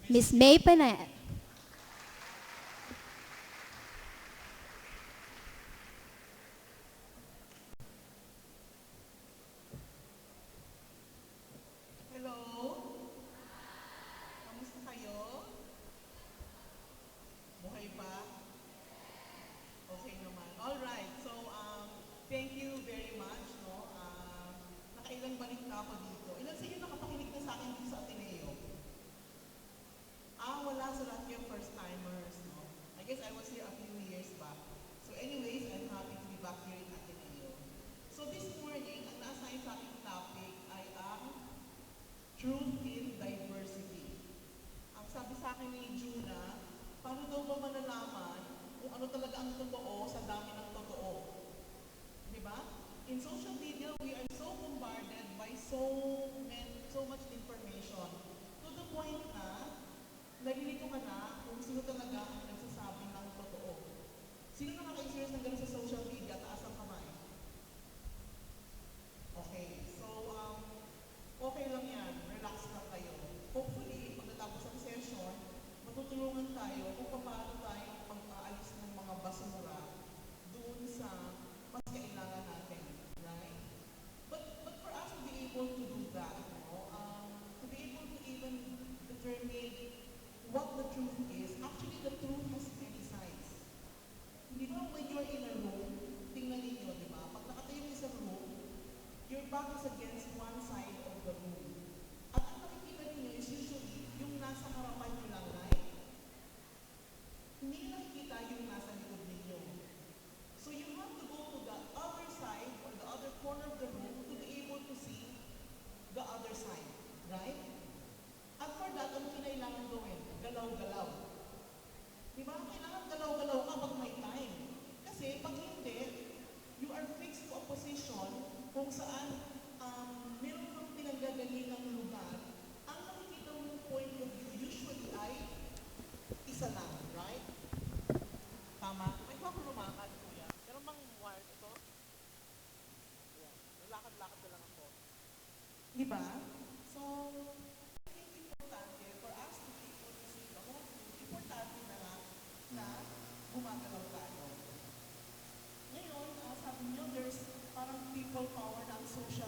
Miss May Panet. Hello? Kamusta kayo? Buhay pa? Okay naman. All right. So, thank you very much, no? Nakailang balik na ako dito. Ilan sa inyo nakapakinig na sa akin dito sa Ateneo? Wala sa lahat yung first-timers, no? I guess I was here a few years back. So anyways, I'm happy to be back here in Ateneo. So this morning, ang na-assign sa aking topic ay ang Truth in Diversity. Ang sabi sa akin ni Juana, paano daw ba malalaman kung ano talaga ang totoo sa dami ng totoo? Di ba? In social media, we are so bombarded by so much information to the point na nalilito ka na kung sino talaga ang nagsasabi ng totoo. Sino nakaka-experience ng gano'n sa social media? Taas ang kamay. Okay, so okay lang yan. Relax lang kayo. Hopefully, pagkatapos ng session, matutulungan tayo kung paano tayo pag-aalis ng mga basura doon sa mas kailangan natin. Right? But for us to be able to do that, no, to be able to even determine what the truth is, actually the truth has many sides. Di ba when you're in a room, tingnan ninyo, di ba? Pag nakatayo yung isang room, your back is against one side of the room. At ang nakikita ninyo is usually yung nasa harapan nyo lang, right? Hindi nyo nakikita yung nasa likod ninyo. So you have to go to the other side or the other corner of the room to be able to see the other side, right? At for that, ano kailangan gawin? Galaw-galaw. Di ba? Kailangan galaw-galaw ka pag may time. Kasi pag hindi, you are fixed to a position kung saan meron kang pinanggagaling ng lugar, ang nakikita mong point of view usually ay isa lang, right? Tama? May kwa lumakad, kuya. Pero mang wire ito? Yeah. Lalakad-lakad na lang ako. Di ba? So, I think importante for us to be able to see the whole truth, importante na gumagalaw tayo. Ngayon, sabi niyo, there's parang people power na ang social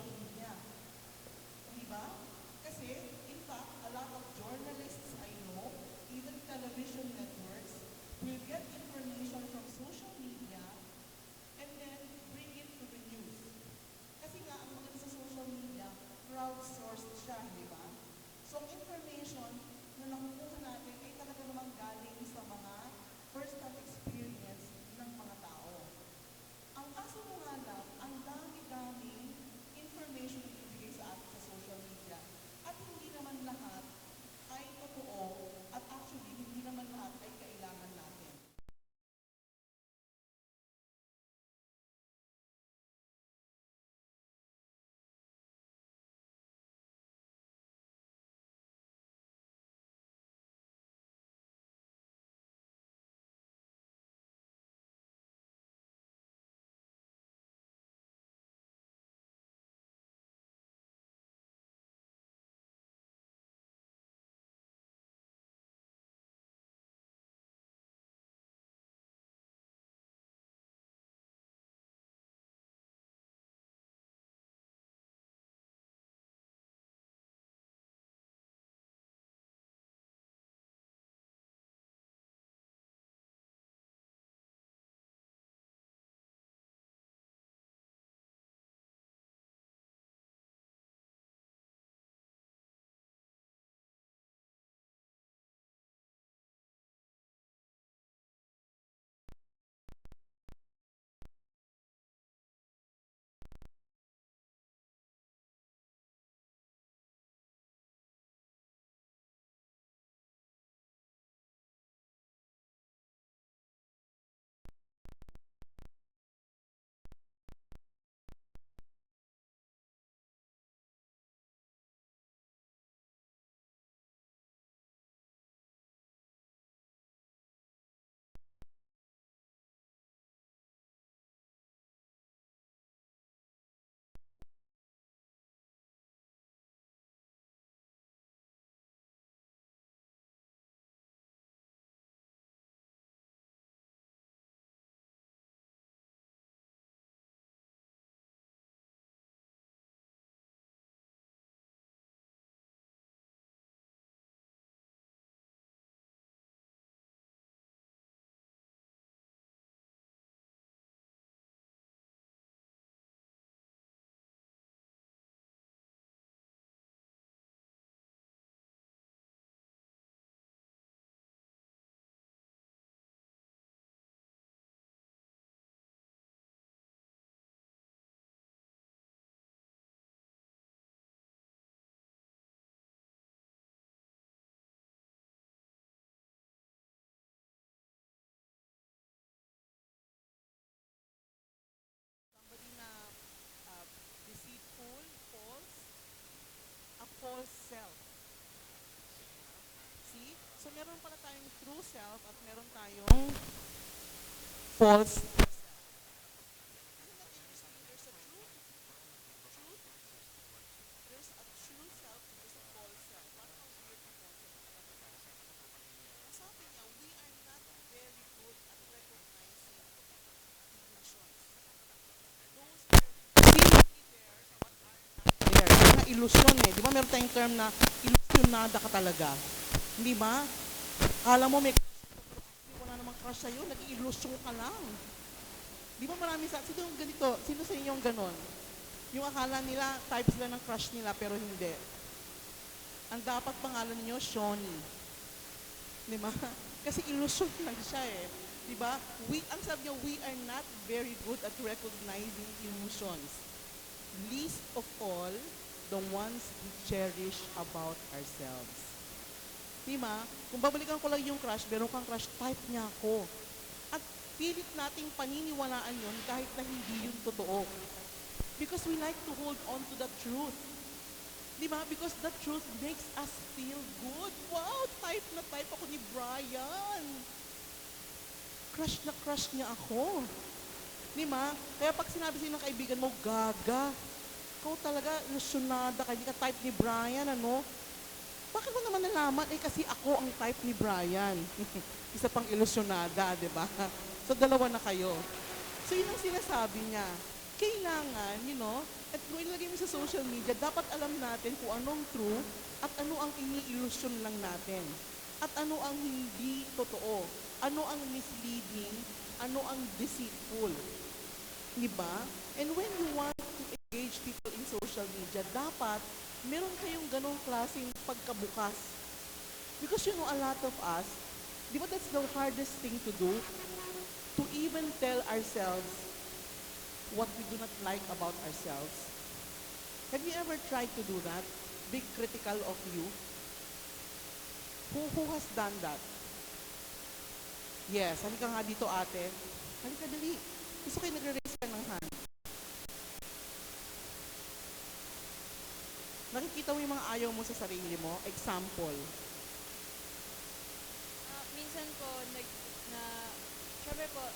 false self. See? So meron pala tayong true self at meron tayong false self. Isn't that interesting? There's a truth, there's a true self, there's a false self. Parang ang weird ng concept na talaga. Ang sabi niya, we are not very good at recognizing illusions. Those are seemingly there but are not there. Mga illusion eh. Di ba meron tayong term na ilusyonada ka talaga? Hindi ba? Kala mo may crush ka, pero actually wala namang crush sa'yo, nag-iilusyon ka lang. Di ba marami sino yung ganito? Sino sa inyo yung ganon? Yung akala nila, type sila ng crush nila, pero hindi. Ang dapat pangalan niyo, Shawnee. Di ba? Kasi illusion lang siya eh. Di ba? Ang sabi niya, we are not very good at recognizing illusions. Least of all, the ones we cherish about ourselves. Di ba? Kung babalikan ko lang yung crush, meron kang crush, type niya ako. At pilit nating paniniwalaan yun kahit na hindi yun totoo. Because we like to hold on to the truth. Di ba? Because the truth makes us feel good. Wow, type na type ako ni Brian. Crush na crush niya ako. Di ba? Kaya pag sinabi sa'yo ng kaibigan mo, gaga, ikaw talaga, ilusyonada ka, hindi ka type ni Brian, ano? Bakit mo naman nalaman? Eh, kasi ako ang type ni Brian. Isa pang ilusyonada, di ba? So, dalawa na kayo. So, yun ang sinasabi niya. Kailangan, at kung ilagay mo sa social media, dapat alam natin kung anong true at ano ang ini-illusion lang natin. At ano ang hindi totoo. Ano ang misleading, ano ang deceitful. Di ba? And when you want to engage people in social media, dapat meron kayong ganong klaseng pagkabukas. Because a lot of us, di ba that's the hardest thing to do? To even tell ourselves what we do not like about ourselves. Have you ever tried to do that? Be critical of you? Who has done that? Yes, halika nga dito ate. Halika dali. Gusto kayo nagre-raise ka ng hand. Nakikita mo yung mga ayaw mo sa sarili mo? Example. Minsan po, syempre po,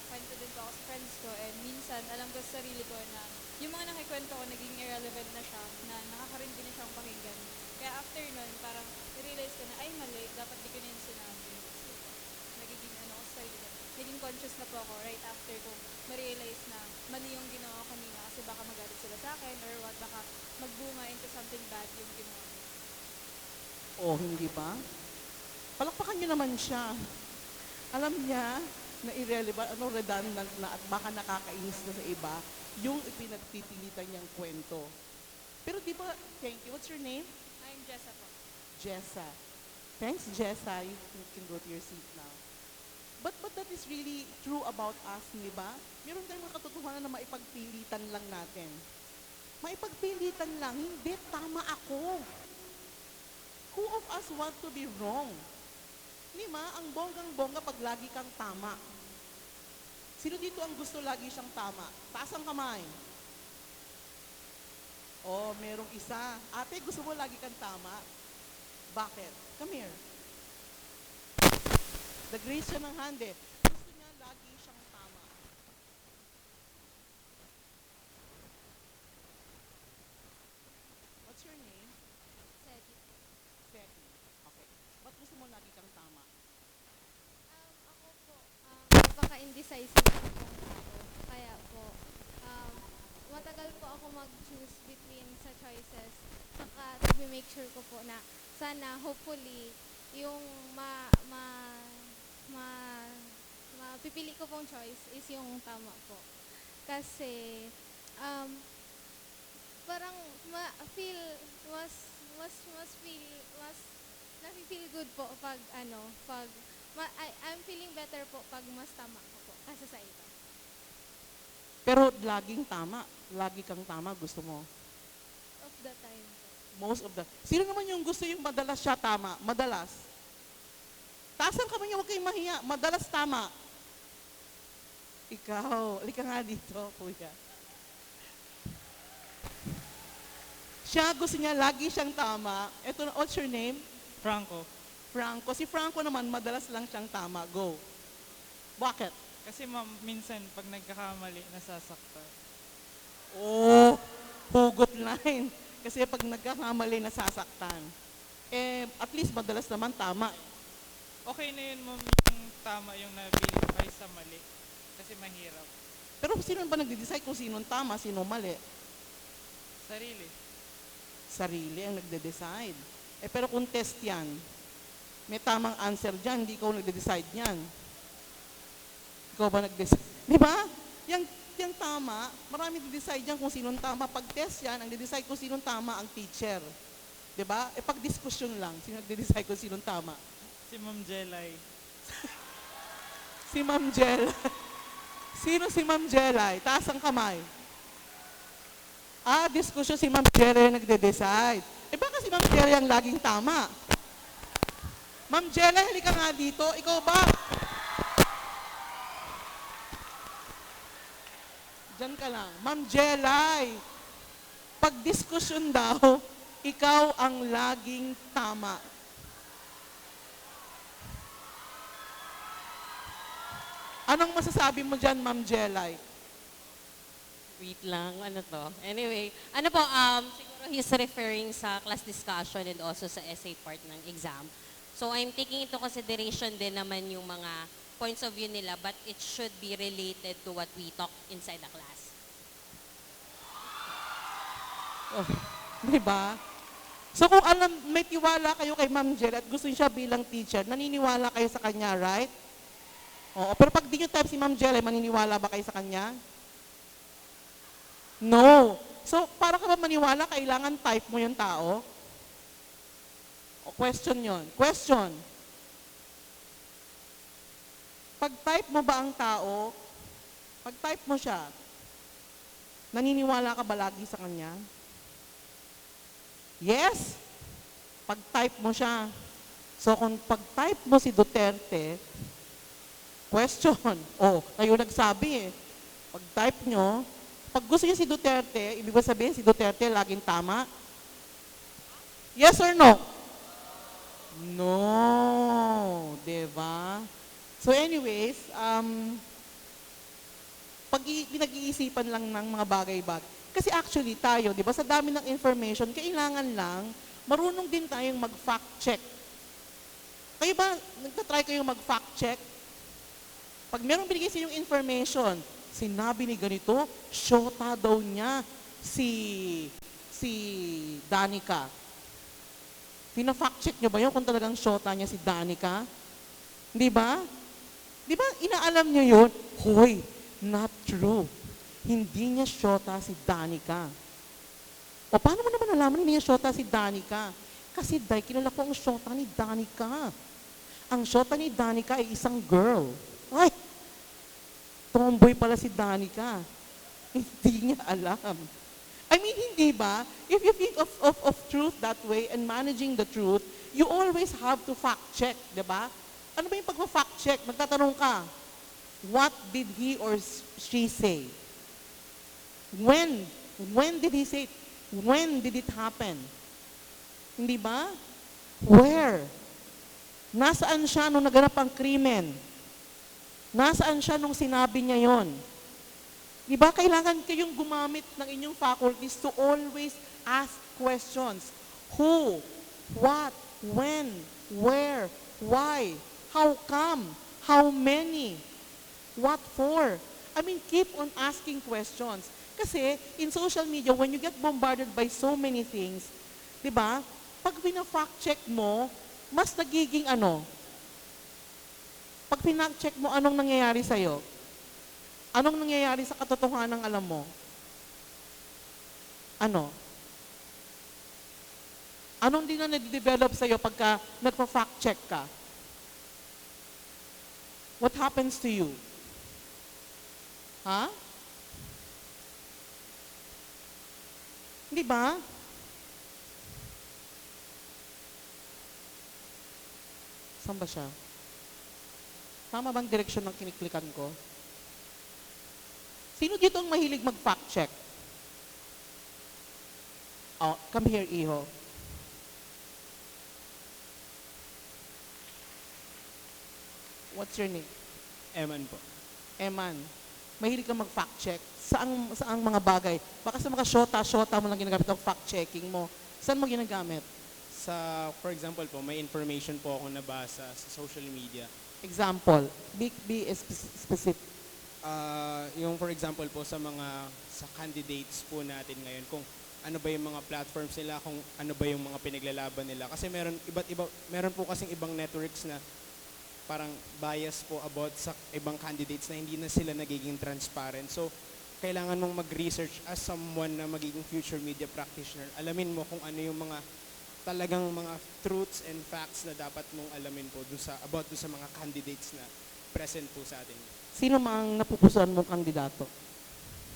kwento din po ako sa friends ko, and minsan, alam ko sa sarili ko na yung mga nakikwento ko, naging irrelevant na siya, na nakakarindi na siyang pakinggan. Kaya after nun, parang realize ko na, ay mali, dapat di ko na yun sinabi. So, nagiging ako sa sarili ko. Naging conscious na po ako right after ko ma-realize na mali yung ginawa ko kanina kasi baka magalit sila sa akin or what, baka magbunga into something bad yung ginawa ko. Oh, hindi ba? Palakpakan niyo naman siya. Alam niya na irrelevant, redundant na at baka nakakainis na sa iba, yung ipinagpipilitan niyang kwento. Pero di ba, thank you. What's your name? I'm Jessa po. Jessa. Thanks, Jessa. You can go to your seat now. But that is really true about us, di ba? Meron tayong mga katotohanan na maipagpilitan lang natin. Maipagpilitan lang, hindi, tama ako. Who of us want to be wrong? Di ba? Ang bonggang-bongga pag lagi kang tama. Sino dito ang gusto lagi siyang tama? Taas ang kamay. Oh, merong isa. Ate, gusto mo lagi kang tama? Bakit? Come here. Nag-raise siya ng hand eh. Gusto niya lagi siyang tama. What's your name? Seti. Seti. Okay. Ba't gusto mo lagi kang tama? Ako po, napaka-indecisive po akong tao. Kaya po, matagal po ako mag-choose between sa choices. Saka, make sure ko po na sana, hopefully, yung pipili ko pong choice is yung tama po. Kasi, parang nafe-feel good po pag I'm feeling better po pag mas tama ko po kasi sa iba. Pero laging tama. Lagi kang tama, gusto mo? Of the time po. Most of the... Sino naman yung gusto yung madalas siya tama? Madalas. Taas ang kamay niya, huwag kayong mahiya. Madalas tama. Ikaw. Halika nga dito, kuya. Siya, gusto niya, lagi siyang tama. Ito, what's your name? Franco. Franco. Si Franco naman, madalas lang siyang tama. Go. Bakit? Kasi ma'am, minsan pag nagkakamali, nasasaktan. Oh, hugot line. Kasi pag nagkakamali, nasasaktan. Eh, at least madalas naman tama. Okay na yun ma'am, yung tama yung nabiling ay sa mali. Kasi mahirap. Pero sino ba nagde-decide kung sinong tama, sino mali? Sarili. Sarili ang nagde-decide. Eh, pero kung test yan, may tamang answer dyan, hindi ikaw nagde-decide yan. Ikaw ba nag-decide? Di ba? Yung tama, marami nagde-decide dyan kung sinong tama. Pag test yan, ang nagde-decide kung sinong tama ang teacher. Di ba? Eh, pag diskusyon lang, sino nagde-decide kung sinong tama? Si Ma'am Jelay. Si Ma'am Jelay. Sino si Ma'am Jelay? Taas ang kamay. Diskusyon si Ma'am Jelay ang nagde-decide. Eh baka si Ma'am Jelay ang laging tama? Ma'am Jelay, halika nga dito. Ikaw ba? Diyan ka lang. Ma'am Jelay, pag diskusyon daw, ikaw ang laging tama. Anong masasabi mo dyan, Ma'am Jelay? Wait lang, ano to? Anyway, ano po, siguro he's referring sa class discussion and also sa essay part ng exam. So I'm taking into consideration din naman yung mga points of view nila, but it should be related to what we talk inside the class. Oh, di ba? So kung alam, may tiwala kayo kay Ma'am Jelay at gusto niyo siya bilang teacher, naniniwala kayo sa kanya, right? Oo, pero pag di nyo type si Ma'am Jelay, maniniwala ba kayo sa kanya? No. So, para ka ba maniwala, kailangan type mo yung tao? O, question yon. Question. Pag type mo ba ang tao, pag type mo siya, naniniwala ka ba lagi sa kanya? Yes. Pag type mo siya. So, kung pag type mo si Duterte, question. Oh, kayo nagsabi eh. Pag type nyo, pag gusto niyo si Duterte, ibig ba sabihin si Duterte laging tama? Yes or no? No. Diba? So anyways, pinag-iisipan lang ng mga bagay-bagay. Kasi actually tayo, di ba, sa dami ng information, kailangan lang, marunong din tayong mag-fact check. Kayo ba, nagtatry kayong mag-fact check? Pag merong binigay sa inyong information, sinabi ni ganito, syota daw niya si Danica. Pina-fact check niyo ba yun kung talagang syota niya si Danica? Di ba? Di ba inaalam niyo yun? Hoy, not true. Hindi niya syota si Danica. O paano mo naman nalaman hindi niya syota si Danica? Kasi dahil kilala ko ang syota ni Danica. Ang syota ni Danica ay isang girl. Ay! Tomboy pala si Danica. Hindi niya alam. I mean, hindi ba? If you think of truth that way and managing the truth, you always have to fact check, di ba? Ano ba yung pag-fact check? Magtatanong ka, what did he or she say? When? When did he say it? When did it happen? Hindi ba? Where? Nasaan siya nung naganap ang krimen? Nasaan siya nung sinabi niya yon? Di ba, kailangan kayong gumamit ng inyong faculties to always ask questions. Who? What? When? Where? Why? How come? How many? What for? I mean, keep on asking questions. Kasi, in social media, when you get bombarded by so many things, di ba, pag pina-fact check mo, mas nagiging ano, pag pina-check mo, anong nangyayari sa'yo? Anong nangyayari sa katotohanan alam mo? Ano? Anong din na nade-develop sa'yo pagka nagpa-fact check ka? What happens to you? Ha? Di ba? Saan ba siya? Tama bang direksyon ng kiniklikan ko? Sino dito ang mahilig mag-fact check? Oh, come here, Iho. What's your name? Eman po. Eman. Mahilig ka mag-fact check. Saang mga bagay? Baka sa mga shota mo lang ginagamit ang fact checking mo. Saan mo ginagamit? For example po, may information po ako nabasa sa social media. Example. Be specific. Yung for example po sa candidates po natin ngayon, kung ano ba yung mga platforms nila, kung ano ba yung mga pinaglalaban nila. Kasi meron po kasing ibang networks na parang bias po about sa ibang candidates na hindi na sila nagiging transparent. So, kailangan mong mag-research as someone na magiging future media practitioner. Alamin mo kung ano yung mga talagang mga truths and facts na dapat mong alamin po about sa mga candidates na present po sa atin. Sino mang napupusuan mong kandidato?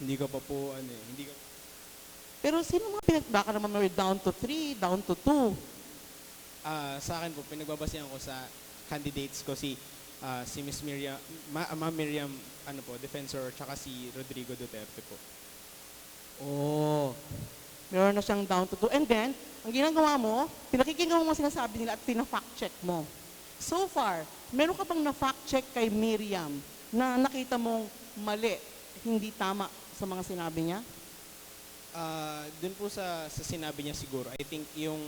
Hindi ko pa po, hindi ko. Pero sino mga baka naman we're down to 3, down to 2? Sa akin po, pinagbabasihan ko sa candidates ko si Miss Miriam, Ma'am Miriam, defensor, tsaka si Rodrigo Duterte po. Oh. Meron na siyang down to 2. And then, ang ginagawa mo, pinakikinggan mo sinasabi nila at pina-fact check mo. So far, meron ka bang na-fact check kay Miriam na nakita mong mali, hindi tama sa mga sinabi niya? Dun po sa sinabi niya siguro, I think yung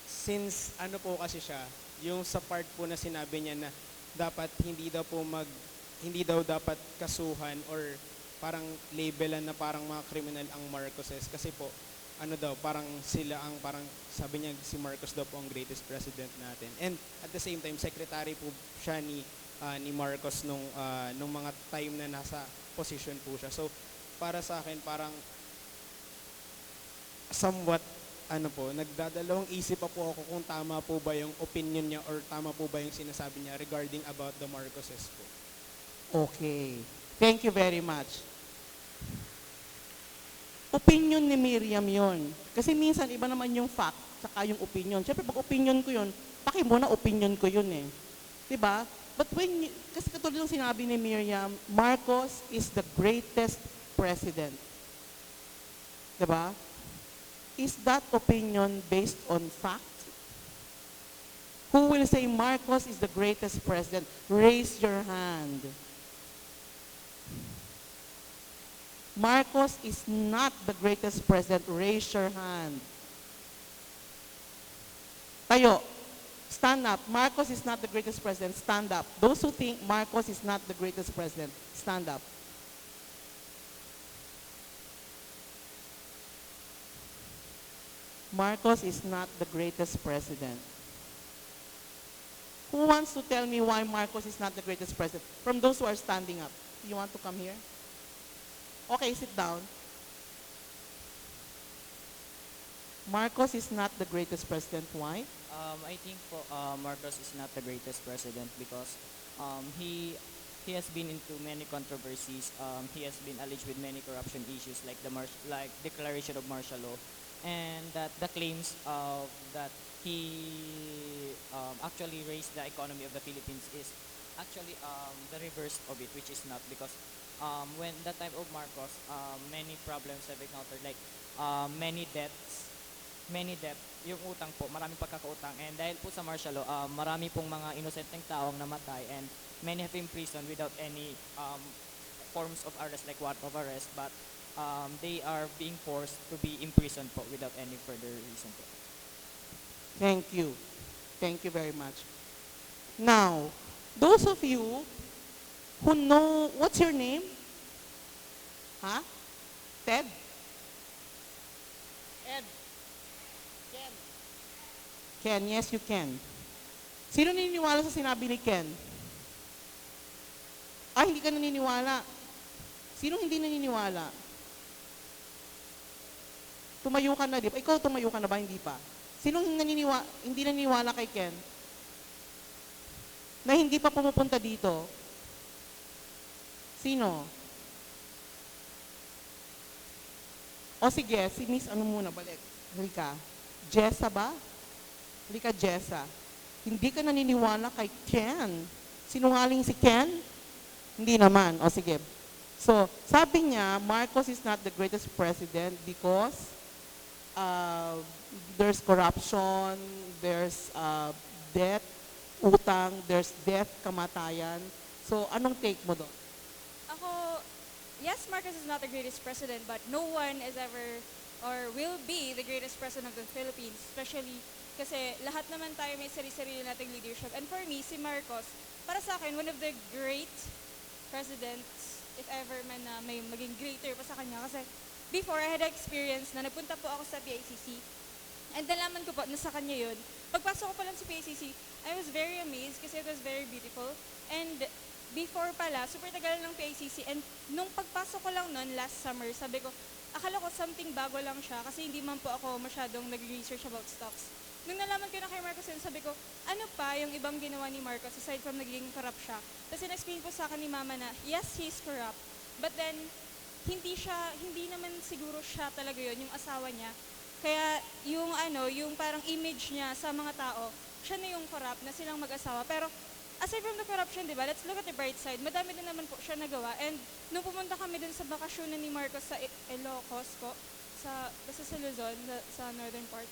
since kasi siya, yung sa part po na sinabi niya na dapat hindi daw dapat kasuhan or parang labelan na parang mga kriminal ang Marcoses kasi po parang sila ang parang sabi niya si Marcos daw po ang greatest president natin. And at the same time, secretary po siya ni Marcos nung mga time na nasa position po siya. So para sa akin parang somewhat nagdadalawang isip pa po ako kung tama po ba yung opinion niya or tama po ba yung sinasabi niya regarding about the Marcoses po. Okay. Thank you very much. Opinion ni Miriam yon. Kasi minsan iba naman yung fact saka yung opinion. Siyempre pag opinion ko yun, paki mo na opinion ko yun eh. Diba? But kasi katulad ng sinabi ni Miriam, Marcos is the greatest president. Diba? Is that opinion based on fact? Who will say Marcos is the greatest president? Raise your hand. Marcos is not the greatest president. Raise your hand. Tayo. Stand up. Marcos is not the greatest president. Stand up. Those who think Marcos is not the greatest president, stand up. Marcos is not the greatest president. Who wants to tell me why Marcos is not the greatest president? From those who are standing up. You want to come here? Okay, sit down. Marcos is not the greatest president. Why? I think Marcos is not the greatest president because he has been into many controversies. He has been alleged with many corruption issues like like declaration of martial law, and that the claims of that he actually raised the economy of the Philippines is actually the reverse of it, which is not because when the time of Marcos, many problems have encountered like many debt, yung utang po, maraming pagkakautang, and dahil po sa martial law, marami pong mga inosenteng taong namatay and many have been imprisoned without any forms of arrest like warrant of arrest, but they are being forced to be imprisoned po without any further reason po. Thank you. Thank you very much. Now, those of you who know, what's your name? Huh? Ted? Ed? Ken? Ken, yes you can. Sino naniniwala sa sinabi ni Ken? Hindi ka naniniwala. Sino hindi naniniwala? Tumayo ka na, di ba? Ikaw tumayo ka na ba? Hindi pa. Sino hindi naniniwala kay Ken? Na hindi pa pumupunta dito? Sino? O sige, si Miss ano muna, balik. Halika. Jessa ba? Halika, Jessa. Hindi ka naniniwala kay Ken. Sinungaling si Ken? Hindi naman. O sige. So, sabi niya, Marcos is not the greatest president because there's corruption, there's debt, utang, there's death, kamatayan. So, anong take mo doon? Ako, yes, Marcos is not the greatest president, but no one is ever or will be the greatest president of the Philippines, especially kasi lahat naman tayo may sarili-sarili nating leadership. And for me, si Marcos, para sa akin, one of the great presidents, if ever man na may maging greater pa sa kanya. Kasi before, I had experience na nagpunta po ako sa PICC. And nalaman ko po na sa kanya yun. Pagpasok ko pa lang sa PICC, I was very amazed kasi it was very beautiful. And before pala, super tagal ng PICC. And nung pagpasok ko lang noon last summer, sabi ko, akala ko something bago lang siya kasi hindi man po ako masyadong nag-research about stocks. Nung nalaman ko na kay Marcos yun, sabi ko, ano pa yung ibang ginawa ni Marcos aside from naging corrupt siya? Tapos in-explain po sa akin ni Mama na, yes, he's corrupt. But then, hindi naman siguro siya talaga yun, yung asawa niya. Kaya yung parang image niya sa mga tao, siya na yung corrupt na silang mag-asawa. Pero aside from the corruption, di ba, let's look at the bright side. Madami din naman po siya nagawa. And nung pumunta kami dun sa bakasyonan ni Marcos sa Ilocos po, basta sa Luzon, sa northern part,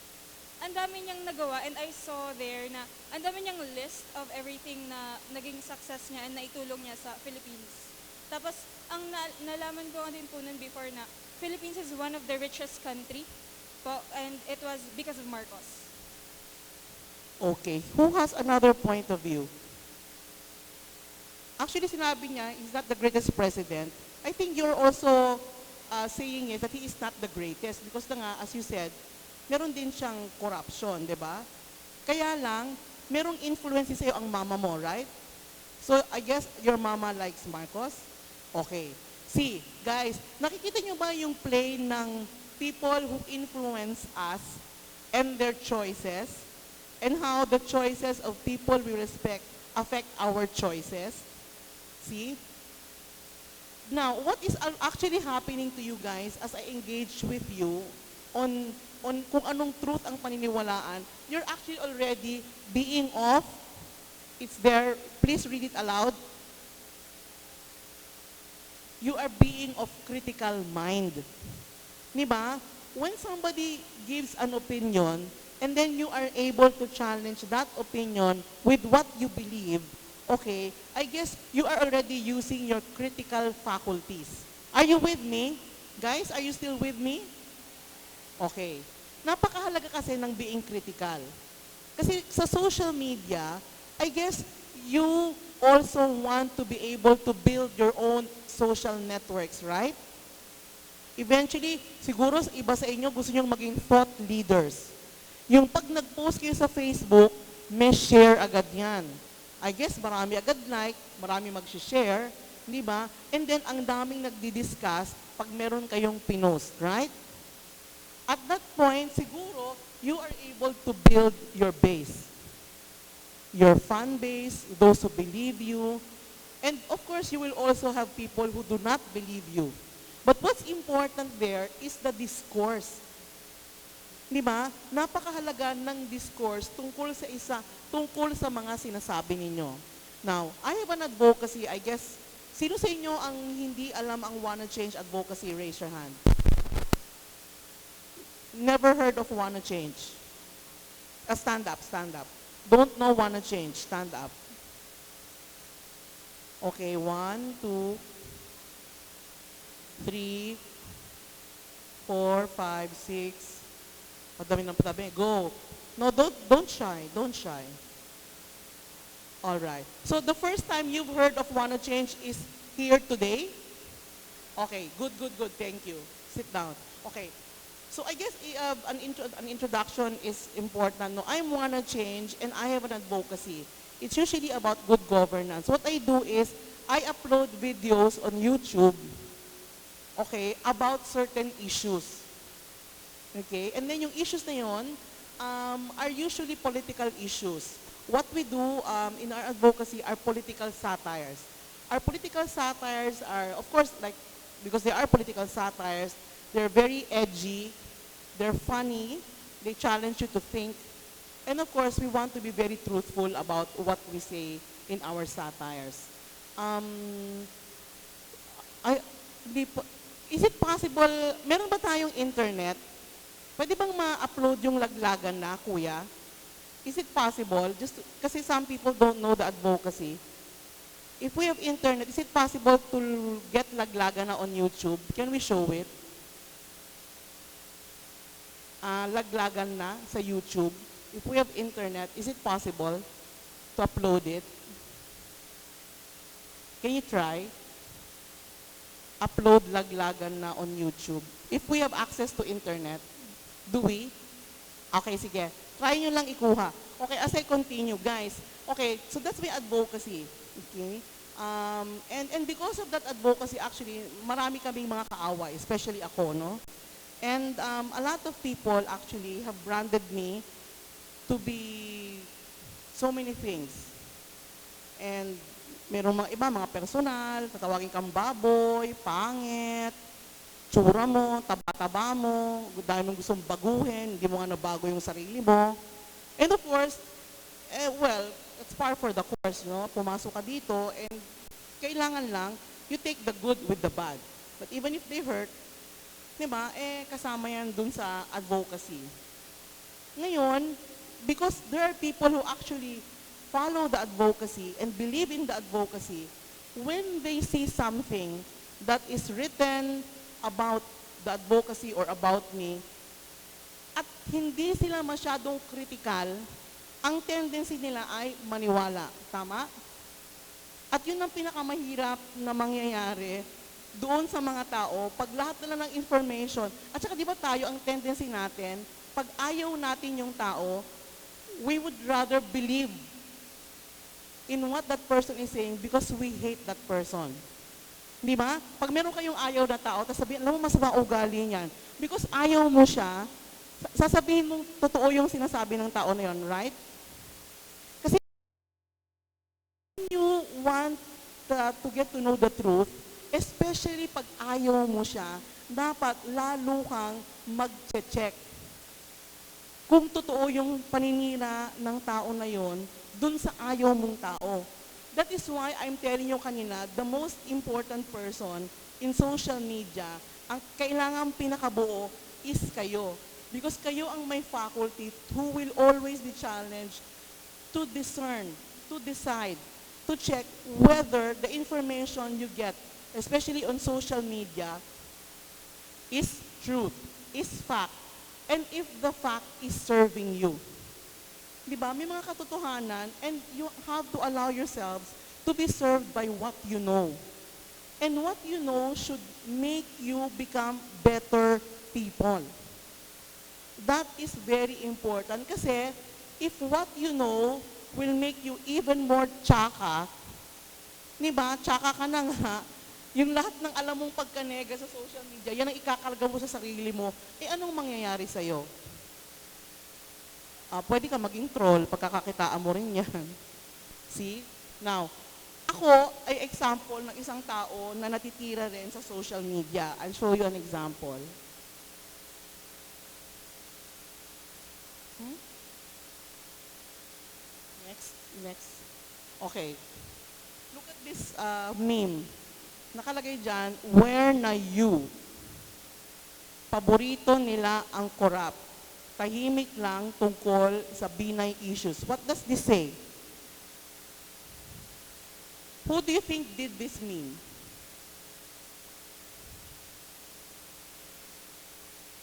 ang dami niyang nagawa and I saw there na ang dami niyang list of everything na naging success niya and naitulong niya sa Philippines. Tapos, ang nalaman ko din po nun before na Philippines is one of the richest country po and it was because of Marcos. Okay. Who has another point of view? Actually, sinabi niya, he's not the greatest president. I think you're also saying it that he is not the greatest because nga, as you said, meron din siyang corruption, di ba? Kaya lang, merong influence sa'yo ang mama mo, right? So, I guess your mama likes Marcos? Okay. See, guys, nakikita niyo ba yung play ng people who influence us and their choices and how the choices of people we respect affect our choices? See? Now, what is actually happening to you guys as I engage with you on kung anong truth ang paniniwalaan, you're actually already being of, it's there, please read it aloud. You are being of critical mind. Diba? When somebody gives an opinion, and then you are able to challenge that opinion with what you believe, okay, I guess you are already using your critical faculties. Are you with me? Guys, are you still with me? Okay. Napakahalaga kasi ng being critical. Kasi sa social media, I guess you also want to be able to build your own social networks, right? Eventually, siguro iba sa inyo gusto nyong maging thought leaders. Yung pag nag-post kayo sa Facebook, may share agad yan. I guess marami agad like, marami mag-share, di ba? And then ang daming nagdi-discuss pag meron kayong pinost, right? At that point, siguro, you are able to build your base. Your fan base, those who believe you. And of course, you will also have people who do not believe you. But what's important there is the discourse. Di ba? Napakahalaga ng discourse tungkol sa mga sinasabi ninyo. Now, I have an advocacy, I guess, sino sa inyo ang hindi alam ang Wanna Change advocacy? Raise your hand. Never heard of Wanna Change? Stand up, stand up. Don't know Wanna Change, stand up. Okay, 1, 2, 3, 4, 5, 6. Padami ng patabi. Go. No, don't shy. Don't shy. All right. So the first time you've heard of Wanna Change is here today? Okay, good. Thank you. Sit down. Okay. So I guess an introduction is important. No, I Wanna Change and I have an advocacy. It's usually about good governance. What I do is I upload videos on YouTube, okay, about certain issues. Okay? And then yung issues na yun are usually political issues. What we do in our advocacy are political satires. Our political satires are, of course, because they are political satires, they're very edgy, they're funny, they challenge you to think, and of course, we want to be very truthful about what we say in our satires. Hindi po. Is it possible, meron ba tayong internet? Pwede bang ma-upload yung laglagan na, kuya? Is it possible? Kasi some people don't know the advocacy. If we have internet, is it possible to get laglagan na on YouTube? Can we show it? Laglagan na sa YouTube. If we have internet, is it possible to upload it? Can you try? Upload laglagan na on YouTube. If we have access to internet, do we? Okay, sige. Try nyo lang ikuha. Okay, as I continue, guys. Okay, so that's my advocacy. Okay? And because of that advocacy, actually, marami kaming mga kaaway, especially ako, no? And a lot of people actually have branded me to be so many things. And meron mga iba, mga personal, tatawagin kang baboy, pangit, tsura mo, taba-taba mo, dahil mong gustong baguhin, hindi mo nga nabago yung sarili mo. And of course, well, it's par for the course, no? Pumasok ka dito and kailangan lang, you take the good with the bad. But even if they hurt, di ba, kasama yan dun sa advocacy. Ngayon, because there are people who actually follow the advocacy and believe in the advocacy, when they see something that is written about the advocacy or about me, at hindi sila masyadong critical, ang tendency nila ay maniwala. Tama? At yun ang pinakamahirap na mangyayari doon sa mga tao, pag lahat na lang ng information, at saka di ba tayo, ang tendency natin, pag ayaw natin yung tao, we would rather believe in what that person is saying because we hate that person. Di ba? Pag meron kayong ayaw na tao, tapos sabihin, alam mo, masama ugali niyan. Because ayaw mo siya, sasabihin mong totoo yung sinasabi ng tao na yun, right? Kasi you want to get to know the truth, especially pag ayaw mo siya, dapat lalo kang mag-check. Kung totoo yung paninira ng tao na yon, dun sa ayaw mong tao. That is why I'm telling you kanina, the most important person in social media, ang kailangan pinakabuo is kayo. Because kayo ang may faculty who will always be challenged to discern, to decide, to check whether the information you get, especially on social media, is truth, is fact, and if the fact is serving you. Diba? May mga katotohanan and you have to allow yourselves to be served by what you know. And what you know should make you become better people. That is very important kasi if what you know will make you even more tsaka, diba? Tsaka ka na nga, yung lahat ng alam mong pagkanega sa social media, yan ang ikakarga mo sa sarili mo, anong mangyayari sa'yo? Pwede ka maging troll, pagkakakitaan mo rin yan. See? Now, ako ay example ng isang tao na natitira rin sa social media. I'll show you an example. Next. Okay. Look at this meme. Nakalagay dyan, where na you? Paborito nila ang corrupt. Tahimik lang tungkol sa Binay issues. What does this say? Who do you think did this meme?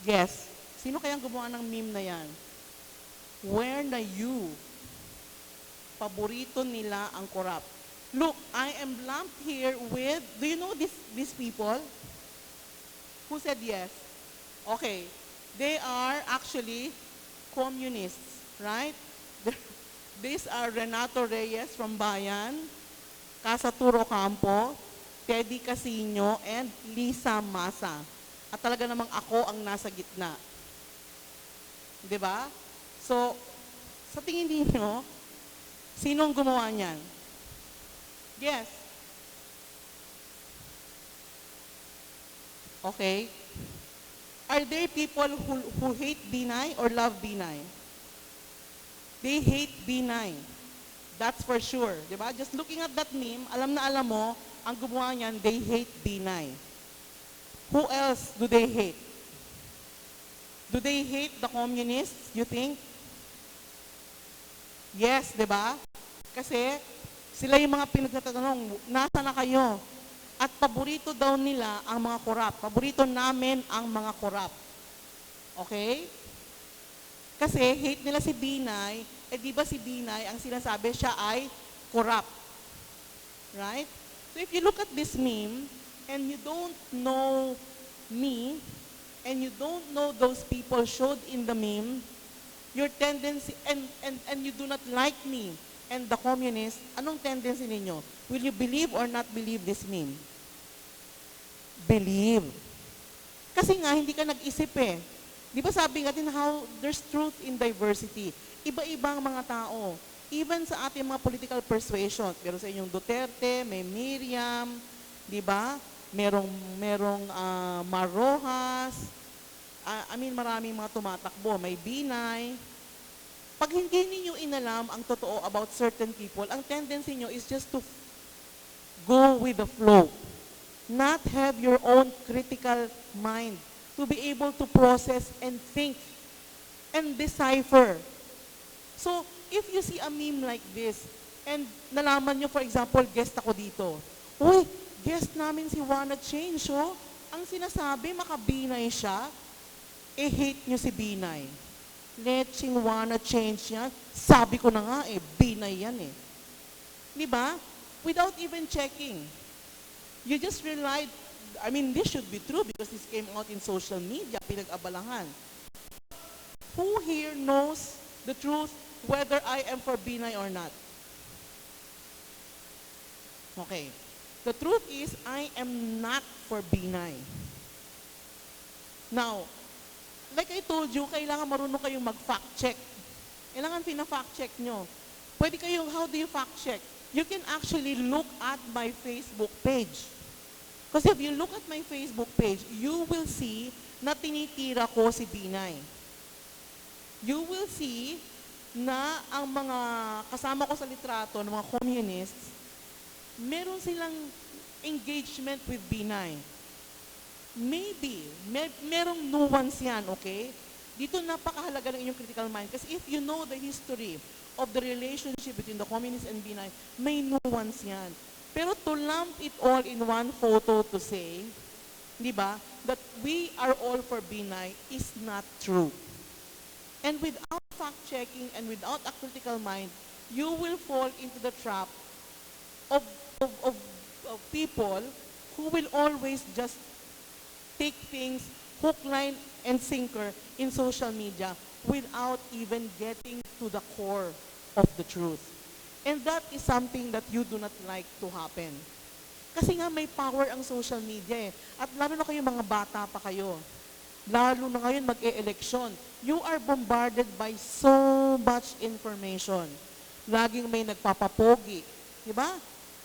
Guess. Sino kayang gumawa ng meme na yan? Where na you? Paborito nila ang corrupt. Look, I am lumped here with, do you know these people? Who said yes? Okay. They are actually communists, right? These are Renato Reyes from Bayan, Casa Turo Campo, Teddy Casino, and Lisa Masa. At talaga namang ako ang nasa gitna. Diba? So, sa tingin niyo, sinong gumawa niyan? Yes. Okay. Are there people who hate Binay or love Binay? They hate Binay. That's for sure. Diba? Just looking at that meme, alam na alam mo, ang gumawa niyan, they hate Binay. Who else do they hate? Do they hate the communists, you think? Yes, di ba? Kasi sila yung mga pinagtatanong, nasa na kayo? At paborito daw nila ang mga korap. Paborito namin ang mga korap. Okay? Kasi hate nila si Binay, di ba si Binay, ang sinasabi siya ay korap. Right? So if you look at this meme, and you don't know me, and you don't know those people showed in the meme, your tendency, and you do not like me and the communists, anong tendency ninyo? Will you believe or not believe this meme? Believe. Kasi nga, hindi ka nag-isip eh. Di ba sabi natin how there's truth in diversity? Iba-ibang mga tao. Even sa ating mga political persuasion, pero sa inyong Duterte, may Miriam, di ba? Merong Marrojas, maraming mga tumatakbo. May Binay. Pag hindi ninyo inalam ang totoo about certain people, ang tendency nyo is just to go with the flow. Not have your own critical mind to be able to process and think and decipher. So, if you see a meme like this, and nalaman nyo, for example, guest ako dito. Uy, guest namin si Juana Change, oh. Ang sinasabi, makabinay siya, hate nyo si Binay. Letching Juana Change yan. Sabi ko na nga, Binay yan eh. Di ba? Without even checking. You just relied, this should be true because this came out in social media, pinag-abalahan. Who here knows the truth whether I am for Binay or not? Okay. The truth is, I am not for Binay. Now, like I told you, kailangan marunong kayong mag-fact check. Kailangan pina-fact check nyo. Pwede kayong, how do you fact check? You can actually look at my Facebook page. Because if you look at my Facebook page, you will see na tinitira ko si Binay. You will see na ang mga kasama ko sa litrato ng mga communists, meron silang engagement with Binay. Maybe, merong nuance yan, okay? Dito napakahalaga ng inyong critical mind. Kasi if you know the history of the relationship between the communists and Binay, may nuance yan. Pero to lump it all in one photo to say, di ba, that we are all for Binay is not true. And without fact-checking and without a critical mind, you will fall into the trap of people who will always just take things hook, line, and sinker in social media without even getting to the core of the truth. And that is something that you do not like to happen. Kasi nga may power ang social media eh. At lalo na kayo mga bata pa kayo. Lalo na ngayon mag-e-eleksyon. You are bombarded by so much information. Laging may nagpapapogi. Diba?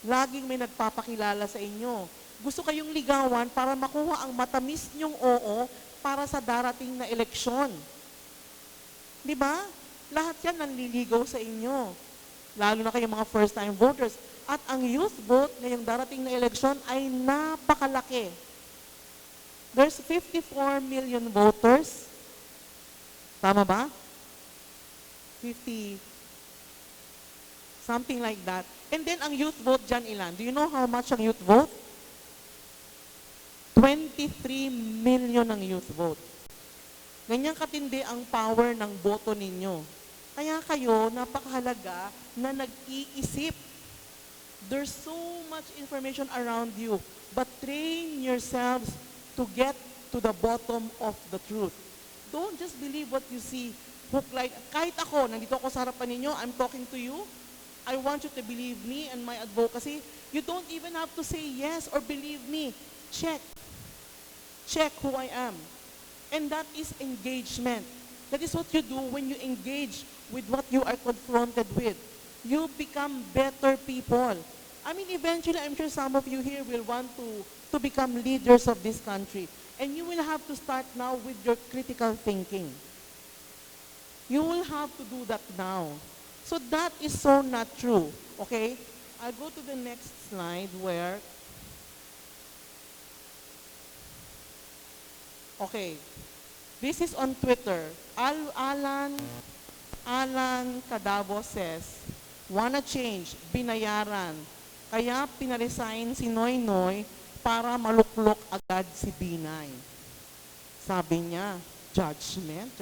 Laging may nagpapakilala sa inyo. Gusto kayong ligawan para makuha ang matamis nyong oo para sa darating na eleksyon. Diba? Lahat yan nanliligaw sa inyo. Lalo na kayong mga first-time voters. At ang youth vote ngayong darating na eleksyon ay napakalaki. There's 54 million voters. Tama ba? 50, something like that. And then ang youth vote dyan ilan? Do you know how much ang youth vote? 23 million ang youth vote. Ganyan katindi ang power ng boto ninyo. Kaya kayo, napakahalaga na nag-iisip. There's so much information around you, but train yourselves to get to the bottom of the truth. Don't just believe what you see. Kahit ako, nandito ako sa harapan ninyo, I'm talking to you, I want you to believe me and my advocacy. You don't even have to say yes or believe me. Check. Check who I am. And that is engagement. That is what you do when you engage with what you are confronted with. You become better people. Eventually, I'm sure some of you here will want to become leaders of this country. And you will have to start now with your critical thinking. You will have to do that now. So that is so not true. Okay? I'll go to the next slide where Okay. This is on Twitter. Alan Cadabo says, wanna change, binayaran. Kaya pinaresign si Noy Noy para maluklok agad si Binay. Sabi niya, judgment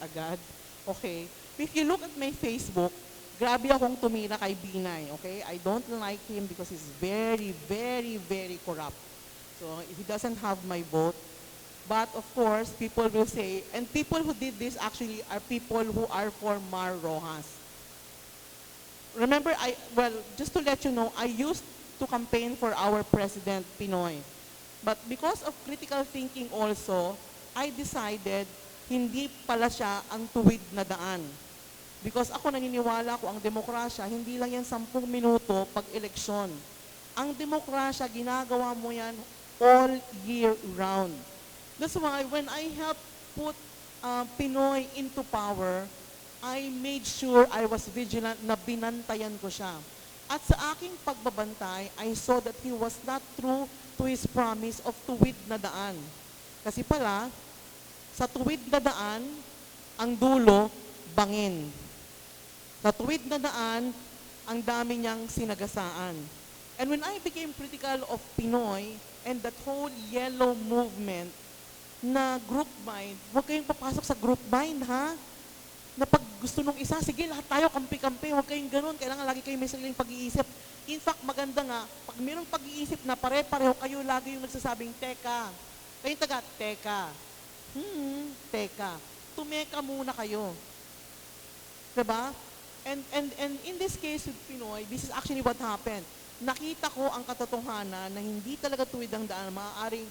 agad. Okay. If you look at my Facebook, grabe akong tumira kay Binay, okay? I don't like him because he's very, very, very corrupt. So he doesn't have my vote. But of course, people will say, and people who did this actually are people who are for Mar Rojas. Remember, just to let you know, I used to campaign for our President Pinoy. But because of critical thinking also, I decided hindi pala siya ang tuwid na daan. Because ako naniniwala ko ang demokrasya, hindi lang yan 10 minuto pag eleksyon. Ang demokrasya, ginagawa mo yan all year round. That's why when I helped put Pinoy into power, I made sure I was vigilant na binantayan ko siya. At sa aking pagbabantay, I saw that he was not true to his promise of tuwid na daan. Kasi pala, sa tuwid na daan, ang dulo, bangin. Sa tuwid na daan, ang dami niyang sinagasaan. And when I became critical of Pinoy and that whole yellow movement, na group mind, huwag kayong papasok sa group mind, ha? Na pag gusto nung isa, sige, lahat tayo, kampi-kampi, huwag kayong ganun, kailangan lagi kayo may sariling pag-iisip. In fact, maganda nga, pag mayroong pag-iisip na pare-pareho, kayo lagi yung nagsasabing, teka, kayong taga, teka, tumeka muna kayo. Diba? And in this case with Pinoy, this is actually what happened. Nakita ko ang katotohanan na hindi talaga tuwid ang daan, maaaring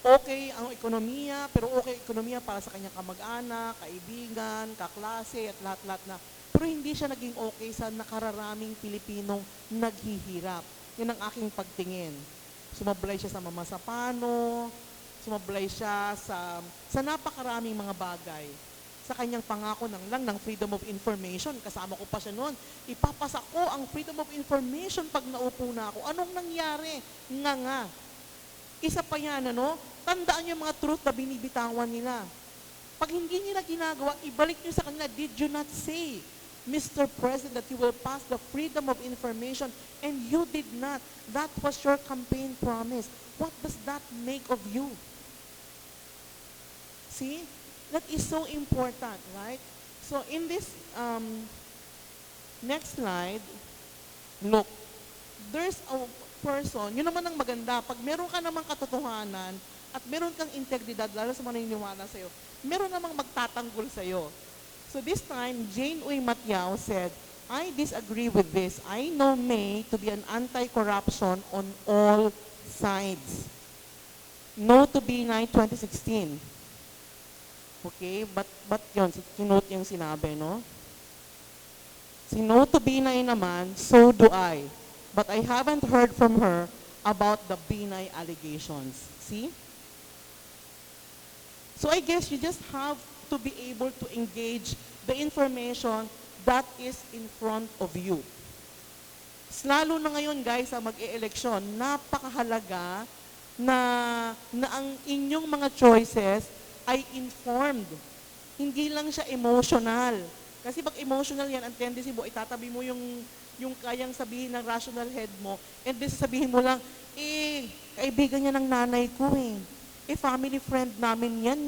okay ang ekonomiya, pero okay ekonomiya para sa kanyang kamag-anak, kaibigan, kaklase, at lahat-lahat na. Pero hindi siya naging okay sa nakararaming Pilipinong naghihirap. Yan ang aking pagtingin. Sumablay siya sa mamasapano, sumablay siya sa napakaraming mga bagay. Sa kanyang pangako ng freedom of information, kasama ko pa siya noon, ipapasa ko ang freedom of information pag naupo na ako. Anong nangyari? Nga. Isa pa yan, tandaan yung mga truth na binibitawan nila. Pag hindi nila ginagawa, ibalik nyo sa kanila, did you not say, Mr. President, that you will pass the freedom of information and you did not. That was your campaign promise. What does that make of you? See? That is so important, right? So in this next slide, look, there's a person, yun naman ang maganda, pag meron ka namang katotohanan at meron kang integridad, lalo sa mga naniniwala sa'yo, meron namang magtatanggol sa'yo. So this time, Jane Uy Matiao said, I disagree with this. I know May to be an anti-corruption on all sides. No to B9 2016. Okay, but yun, kinote yung sinabi, no? Si no to B9 naman, so do I. But I haven't heard from her about the Binay allegations. See? So I guess you just have to be able to engage the information that is in front of you. Lalo na ngayon, guys, sa mag-e-eleksyon, napakahalaga na ang inyong mga choices ay informed. Hindi lang siya emotional. Kasi pag emotional yan, ang tendency mo, itatabi mo yung kayang sabihin ng rational head mo, and then sabihin mo lang, kaibigan niya ng nanay ko family friend namin yan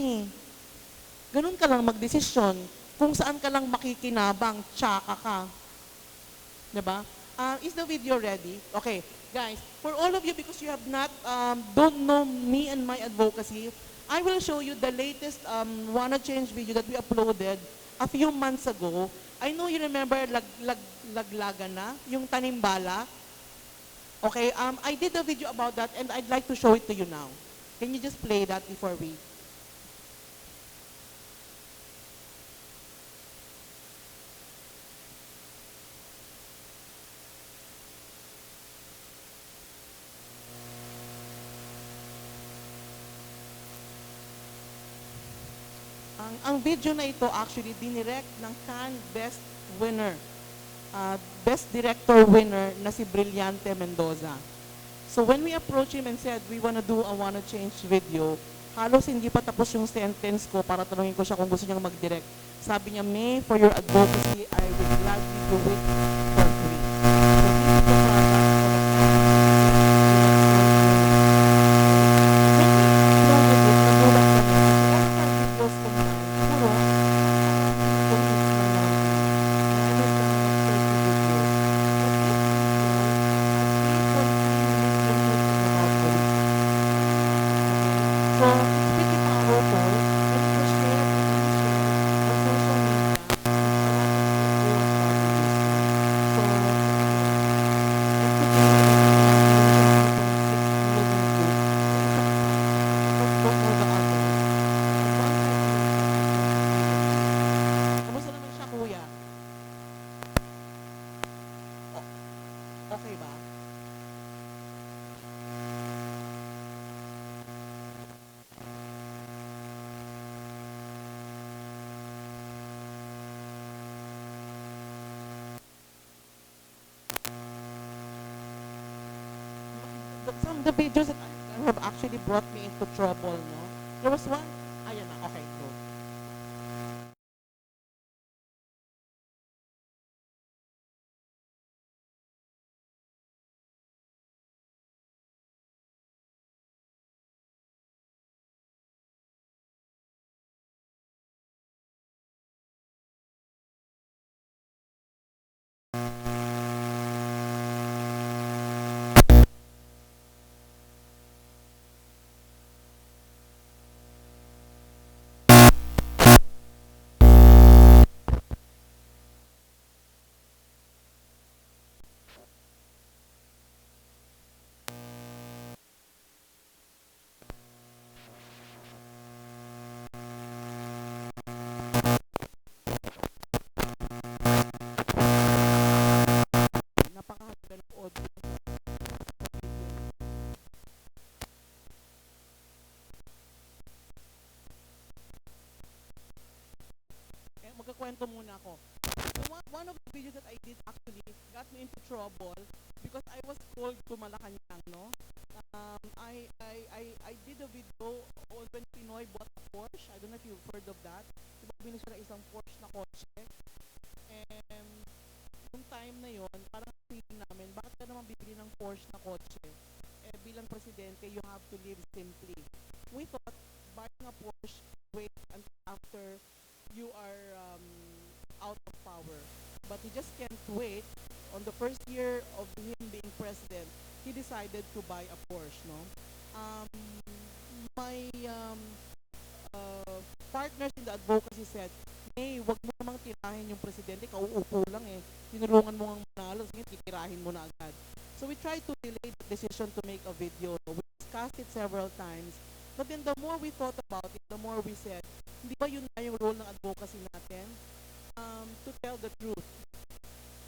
Ganun ka lang magdesisyon. Kung saan ka lang makikinabang, tsaka ka. Diba? Is the video ready? Okay, guys, for all of you, because you have not, don't know me and my advocacy, I will show you the latest Wanna Change video that we uploaded a few months ago. I know you remember laglagan na, yung tanimbala. Okay, I did a video about that and I'd like to show it to you now. Can you just play that before we... Ang video na ito actually dinirect ng Cannes Best Winner, Best Director winner na si Brillante Mendoza. So when we approached him and said we want to do a Wanna Change video, Halos hindi pa tapos yung sentence ko para tanungin ko siya kung gusto niyang mag-direct. Sabi niya, May, for your advocacy, I will gladly do it for free. So, this is the So, it's pretty powerful and it was shared and reshare on social media with a lot of people watching this. So, kamusta naman siya, kuya? Okay ba? Some of the videos that I have actually brought me into trouble, no? There was one, ayan na, okay, go. Napakahalaga ng audio. Magkakwento muna ako. So one of the videos that I did actually got me into trouble because I was told to Malacanang, no? I did a video on when Pinoy bought a Porsche. I don't know if you've heard of that. Diba bili siya ng isang Porsche na kotse? And yung time na yon, parang feeling namin, bakit ka naman bibili ng Porsche na kotse? Eh, bilang presidente, you have to live simply. We thought buying a Porsche, wait until after you are out of power. But he just can't wait. On the first year of him being president, he decided to buy a Porsche, no? My partners in the advocacy said, Hey, wag mo namang tirahin yung presidente, kauupo lang eh. Tinulungan mo ang manalo, sige, titirahin mo na agad. So we tried to delay the decision to make a video. We discussed it several times. But then the more we thought about it, the more we said, hindi ba yun na yung role ng advocacy natin? To tell the truth.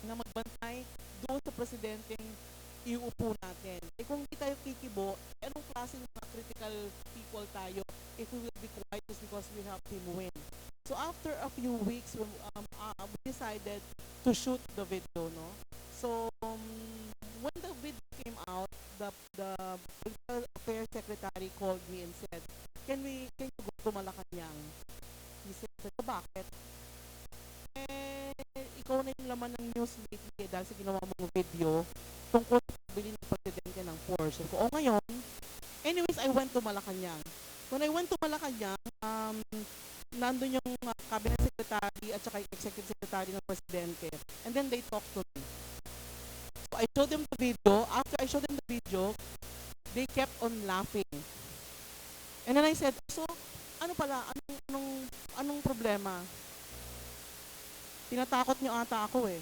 Na magbantay doon sa presidenteng iuupo natin. Eh kung hindi tayo kikibo, anong klase ng mga critical people tayo if we will be quiet just because we helped him win? So after a few weeks, we decided to shoot the video, no? So when the video came out, the political affairs secretary called me and said, Can you go to Malacanang? He said, bakit? Ikaw na yung laman ng news lately dahil sa ginawa mong video tungkol sa pagbili ng presidente ng Porsche. So, ngayon, anyways, I went to Malacanang. When I went to Malacanang, nandun yung cabinet secretary at saka yung executive secretary ng presidente. And then they talked to me. So, I showed them the video. After I showed them the video, they kept on laughing. And then I said, so, ano pala? Anong problema? Tinatakot niyo ata ako eh.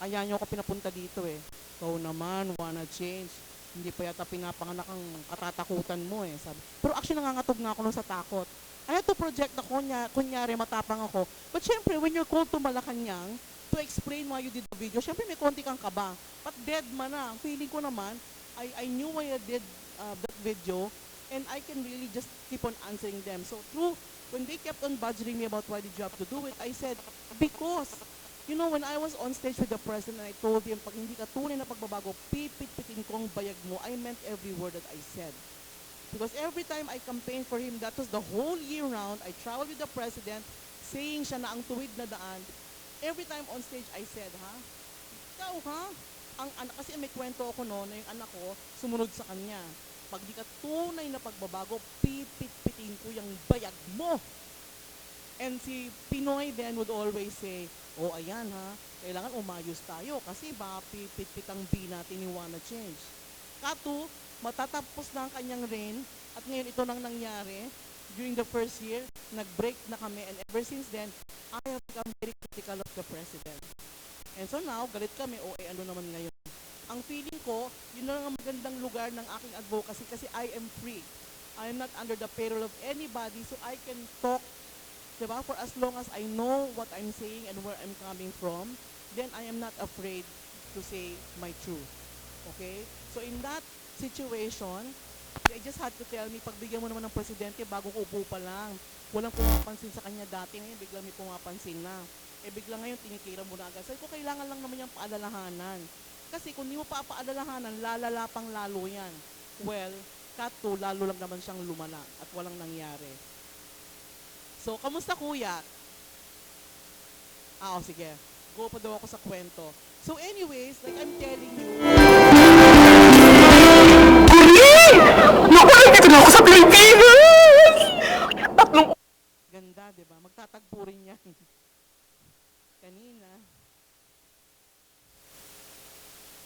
Kaya niyo ako pinapunta dito eh. So naman, wanna change. Hindi pa yata pinapanganak ang katatakutan mo eh. Sabi. Pero actually nangangatog nga ako nung sa takot. I had to project na kunyari matapang ako. But syempre, when you're called to Malacanang to explain why you did the video, syempre may konti kang kaba. But dead man na. Ang feeling ko naman, I knew why I did that video and I can really just keep on answering them. So when they kept on badgering me about why did you have to do it, I said, because, you know, when I was on stage with the president and I told him, pag hindi ka tunay na pagbabago, pipit-pitin ko ang bayag mo, I meant every word that I said. Because every time I campaigned for him, that was the whole year round, I traveled with the president, saying siya na ang tuwid na daan. Every time on stage, I said, ikaw ang anak, kasi may kwento ako no, na yung anak ko, sumunod sa kanya. Pag di ka tunay na pagbabago, pipit-pitin ko yung bayag mo. And si Pinoy then would always say, ayan kailangan umayos tayo kasi baka pipit-pit ang B natin ni Juana change. Kato, matatapos na ang kanyang reign at ngayon ito nang nangyari. During the first year, nag-break na kami and ever since then, I have become very critical of the president. And so now, galit kami, ano naman ngayon. Ang feeling ko, yun na ang magandang lugar ng aking advocacy kasi I am free. I am not under the payroll of anybody so I can talk, diba? For as long as I know what I'm saying and where I'm coming from, then I am not afraid to say my truth. Okay? So in that situation, I just had to tell me, pagbigyan mo naman ng presidente, bagong upo pa lang. Walang pumapansin sa kanya dati, ngayon biglang may pumapansin na. Biglang ngayon tinitira mo na agad. Sabi ko, kailangan lang naman yung paalalahanan. Kasi kung di mo pa paalalahanan, lalala pang lalo yan. Well, kato, lalo lang naman siyang lumala at walang nangyari. So, kamusta kuya? Sige. Go pa daw ako sa kwento. So anyways, like I'm telling you, naku, dito na ako sa Pilipinas! Tatlong ganda, di ba? Magtatagpo rin yan. Kanina.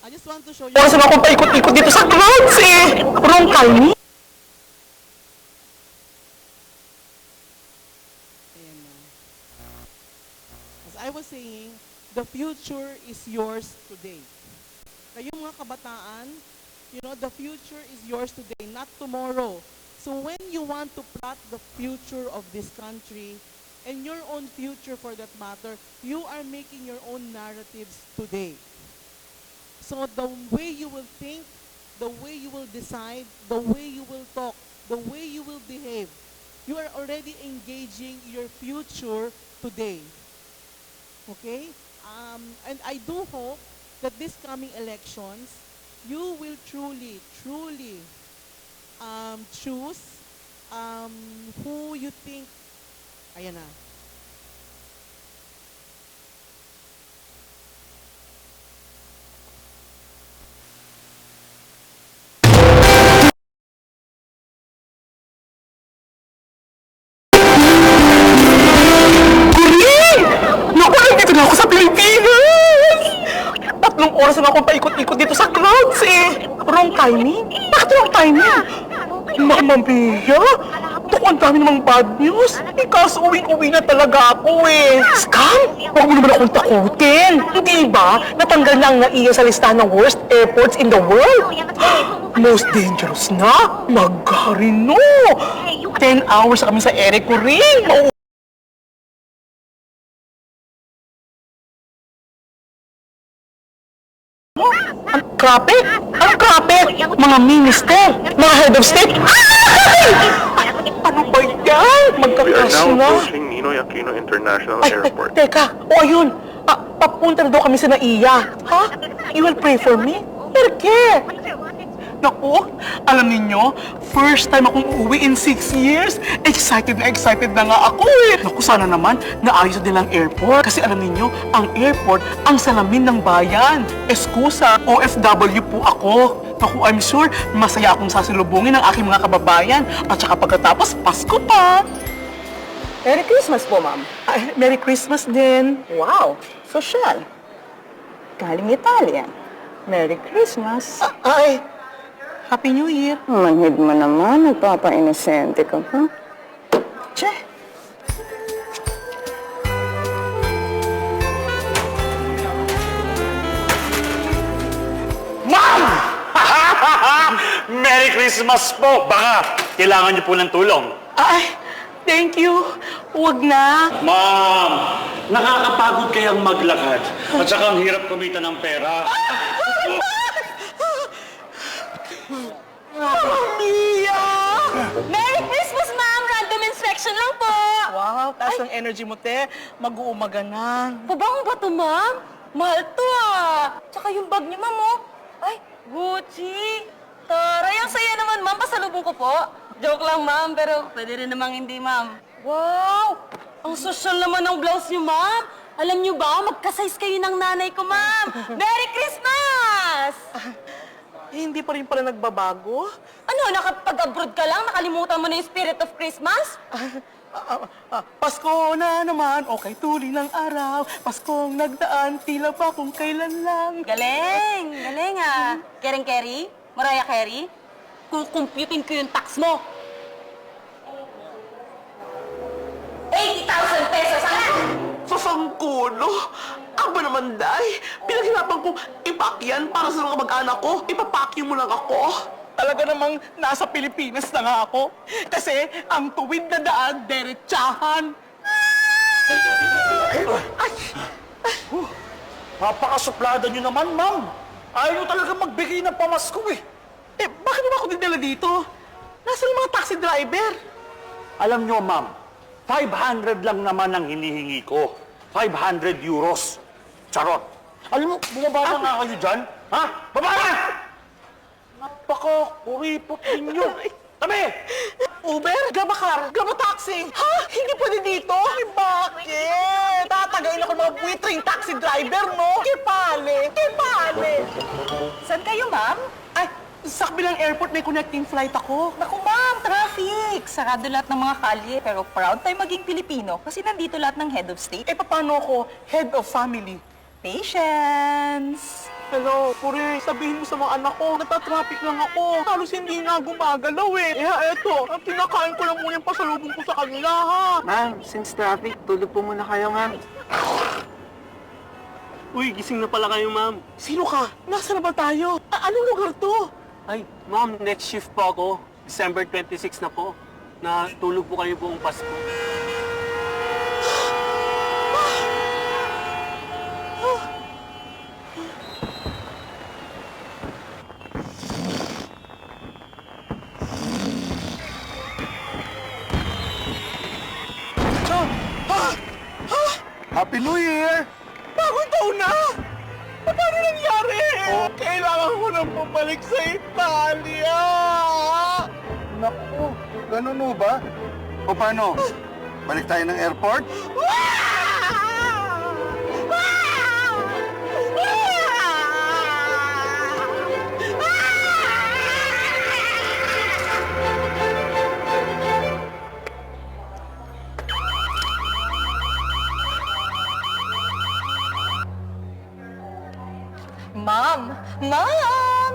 I just want to show you. oras na akong paikot-ikot dito sa clouds eh! Wrong timing! Ayan na. As I was saying, the future is yours today. Kayo mga kabataan, you know, the future is yours today, not tomorrow. So when you want to plot the future of this country, and your own future for that matter, you are making your own narratives today. So the way you will think, the way you will decide, the way you will talk, the way you will behave, you are already engaging your future today. Okay? And I do hope that this coming elections, you will truly choose who you think, ayan na. Naku, dito na ako sa Pilipinas! Tatlong oras na akong paikot-ikot dito sa clouds eh! Wrong timing? Bakit wrong timing? Mama Mia, naku, ang dami namang bad news. Kaso uwing-uwi na talaga ako eh. Scam? Huwag mo naman akong takutin. Hindi ba? Natanggal na ang NAIA sa listahan ng worst airports in the world. Most dangerous na? Magari no! 10 hours kami sa ere ko rin. Ang grabe! Ang grabe! Mga minister! Mga head of state! Ay! Ano ba yan? We are Magkakas now na. approaching Ninoy Aquino International Airport. Teka! O ayun! Papunta na daw kami sa NAIA. Ha? You will pray for me? Perke? Naku, alam ninyo, first time akong uuwi in 6 years. Excited na nga ako eh. Naku, sana naman naayos din ang airport. Kasi alam ninyo, ang airport ang salamin ng bayan. Eskusa, OFW po ako. Naku, I'm sure masaya akong sasilubungin ng aking mga kababayan. At saka pagkatapos, Pasko pa. Merry Christmas po, ma'am. Ay, Merry Christmas din. Wow, social. Galing Italian. Merry Christmas. Ay, Happy New Year. Manhid mo naman, nagpapa-inosente ka pa. Che. Ma'am! Merry Christmas po! Baka kailangan niyo po ng tulong. Ay, thank you. Huwag na. Ma'am, nakakapagod kayang maglakad at saka ang hirap kumita ng pera. Mia! Merry Christmas, ma'am! Random inspection lang po! Wow, taas ang energy mo, te. Mag-uumaga na. Pabango ba to, ma'am? Mahal to ah! Tsaka yung bag niyo, ma'am, oh. Ay, Gucci! Taray, ang saya naman, ma'am. Pasalubong ko po. Joke lang, ma'am, pero pwede rin namang hindi, ma'am. Wow! Ang social naman ng blouse niyo, ma'am. Alam niyo ba, magka-size kayo ng nanay ko, ma'am. Merry Christmas! Hindi pa rin pala nagbabago? Ano, nakapag-abroad ka lang? Nakalimutan mo na yung spirit of Christmas? Pasko na naman, okay tuloy ng araw. Paskong nagdaan, tila pa kung kailan lang. Galing! Galing, ah. Kering-Keri? Mariah Carey? Kukumputin ko yung tax mo. 80,000 pesos, ha? Sa sangkulo? Aba naman, Day. Pinaghirapan kong ipakyan para sa mga mag-anak ko. Ipapakyo mo lang ako. Talaga namang nasa Pilipinas na nga ako. Kasi ang tuwid na daan, derechahan. Ay! Napakasuplada nyo naman, ma'am. Ayaw nyo talaga magbigay ng pamasko eh. Bakit naman ako dinala dito? Nasaan yung mga taxi driver? Alam nyo, ma'am, 500 lang naman ang hinihingi ko. 500 euros. Charot. Alam mo, bumaba na nga kayo dyan. Ha? Baba na! Napaka-kuripot ninyo. Tabi! Uber? Gabakar? Gabataxi? Ha? Hindi pwede dito? Bakit? Tatagayin ako ng mga buitring taxi driver, no? Kipale! Kipale! Saan kayo, ma'am? Ay, sa kabilang airport may connecting flight ako. Naku, ma'am, traffic! Sarado lahat ng mga kalye, pero proud tayo maging Pilipino kasi nandito lahat ng head of state. Paano ako head of family? Patience! Hello, Puri, sabihin mo sa mga anak ko, natatraffic lang ako. Halos hindi nga gumagalaw eh. Eto, pinakain ko lang muna yung pasalubong ko sa kanila, ha? Ma'am, since traffic, tulog po muna kayo, ma'am. Uy, gising na pala kayo, ma'am. Sino ka? Nasaan na ba tayo? Anong lugar to? Ay, ma'am, next shift po ako. December 26 na po. Natulog po kayo buong Pasko. Happy New Year! Bagong taon na! Paano nangyari? Kailangan ko nang bumalik sa Italia! Naku, ganun ho ba? O paano? Balik tayo ng airport? Ma'am! Ma'am!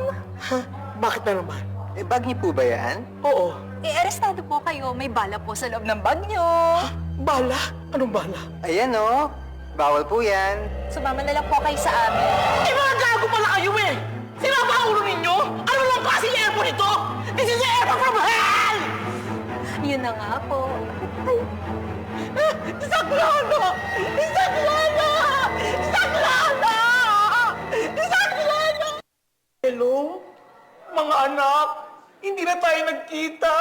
Bakit na naman? Bag niyo po ba yan? Oo. Arestado po kayo. May bala po sa loob ng bag niyo. Bala? Anong bala? Ayan, oh. Bawal po yan. Sumama na lang po kayo sa amin. Mga gago pala kayo eh! Sira ba ang ulo ninyo? Ano lang klaseng airport ito? This is the airport from hell! Yun na nga po. Saklano! Saklano! Saklano! Saklano! Hello? Mga anak, hindi na tayo nagkita.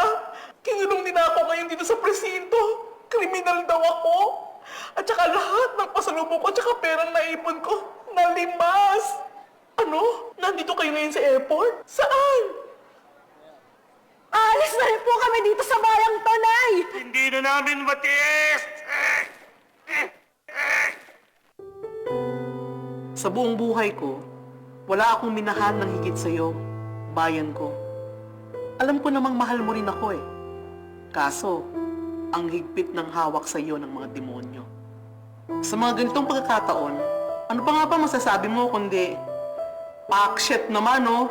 Kinulong din ako ngayon dito sa presinto. Kriminal daw ako. At saka lahat ng pasalubong ko at saka perang naipon ko, nalimas. Ano? Nandito kayo ngayon sa airport? Saan? Alis na rin po kami dito sa bayang Tanay! Hindi na namin matiis! Sa buong buhay ko, wala akong minahal ng higit sa'yo, bayan ko. Alam ko namang mahal mo rin ako eh. Kaso, ang higpit ng hawak sa iyo ng mga demonyo. Sa mga ganitong pagkakataon, ano pa nga ba masasabi mo kundi pakshit naman, no?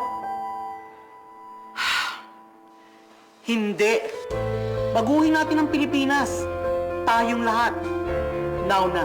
Hindi. Baguhin natin ang Pilipinas. Tayong lahat. Now na.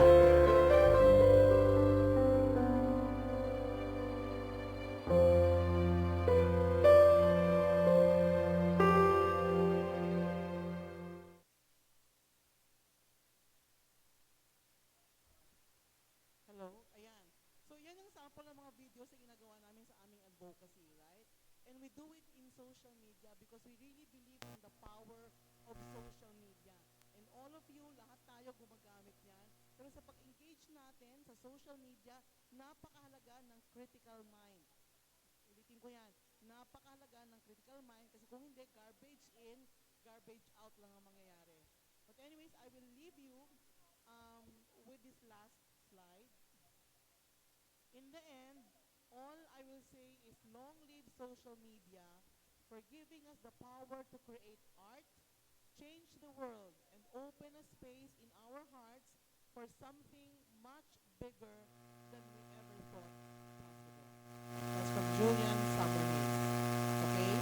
Hello? Ayan. So, yan yung sample ng mga videos na ginagawa namin sa aming advocacy, right? And we do it in social media because we really believe in the power of social media. And all of you, lahat tayo gumagamit yan. Pero sa pag-engage natin sa social media, napakahalaga ng critical mind. Ulitin ko yan. Napakahalaga ng critical mind kasi kung hindi, garbage in, garbage out lang ang mangyayari. But anyways, I will leave you with this last slide. In the end, all I will say is long live social media for giving us the power to create art, change the world, and open a space in our hearts for something much bigger than we ever thought possible. That's from Julian Summerlin. Okay?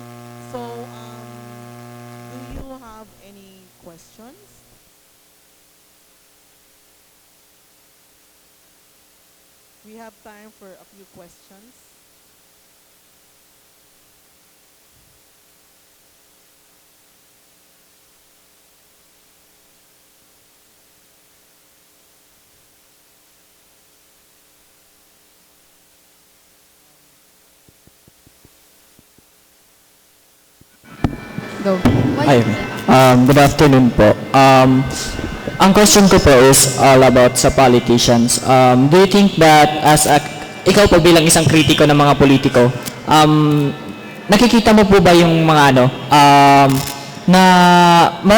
So, do you have any questions? We have time for a few questions. Go. Hi. Good afternoon po. Ang question ko po is all about sa politicians. Do you think that ikaw po bilang isang kritiko ng mga politiko, nakikita mo po ba yung mga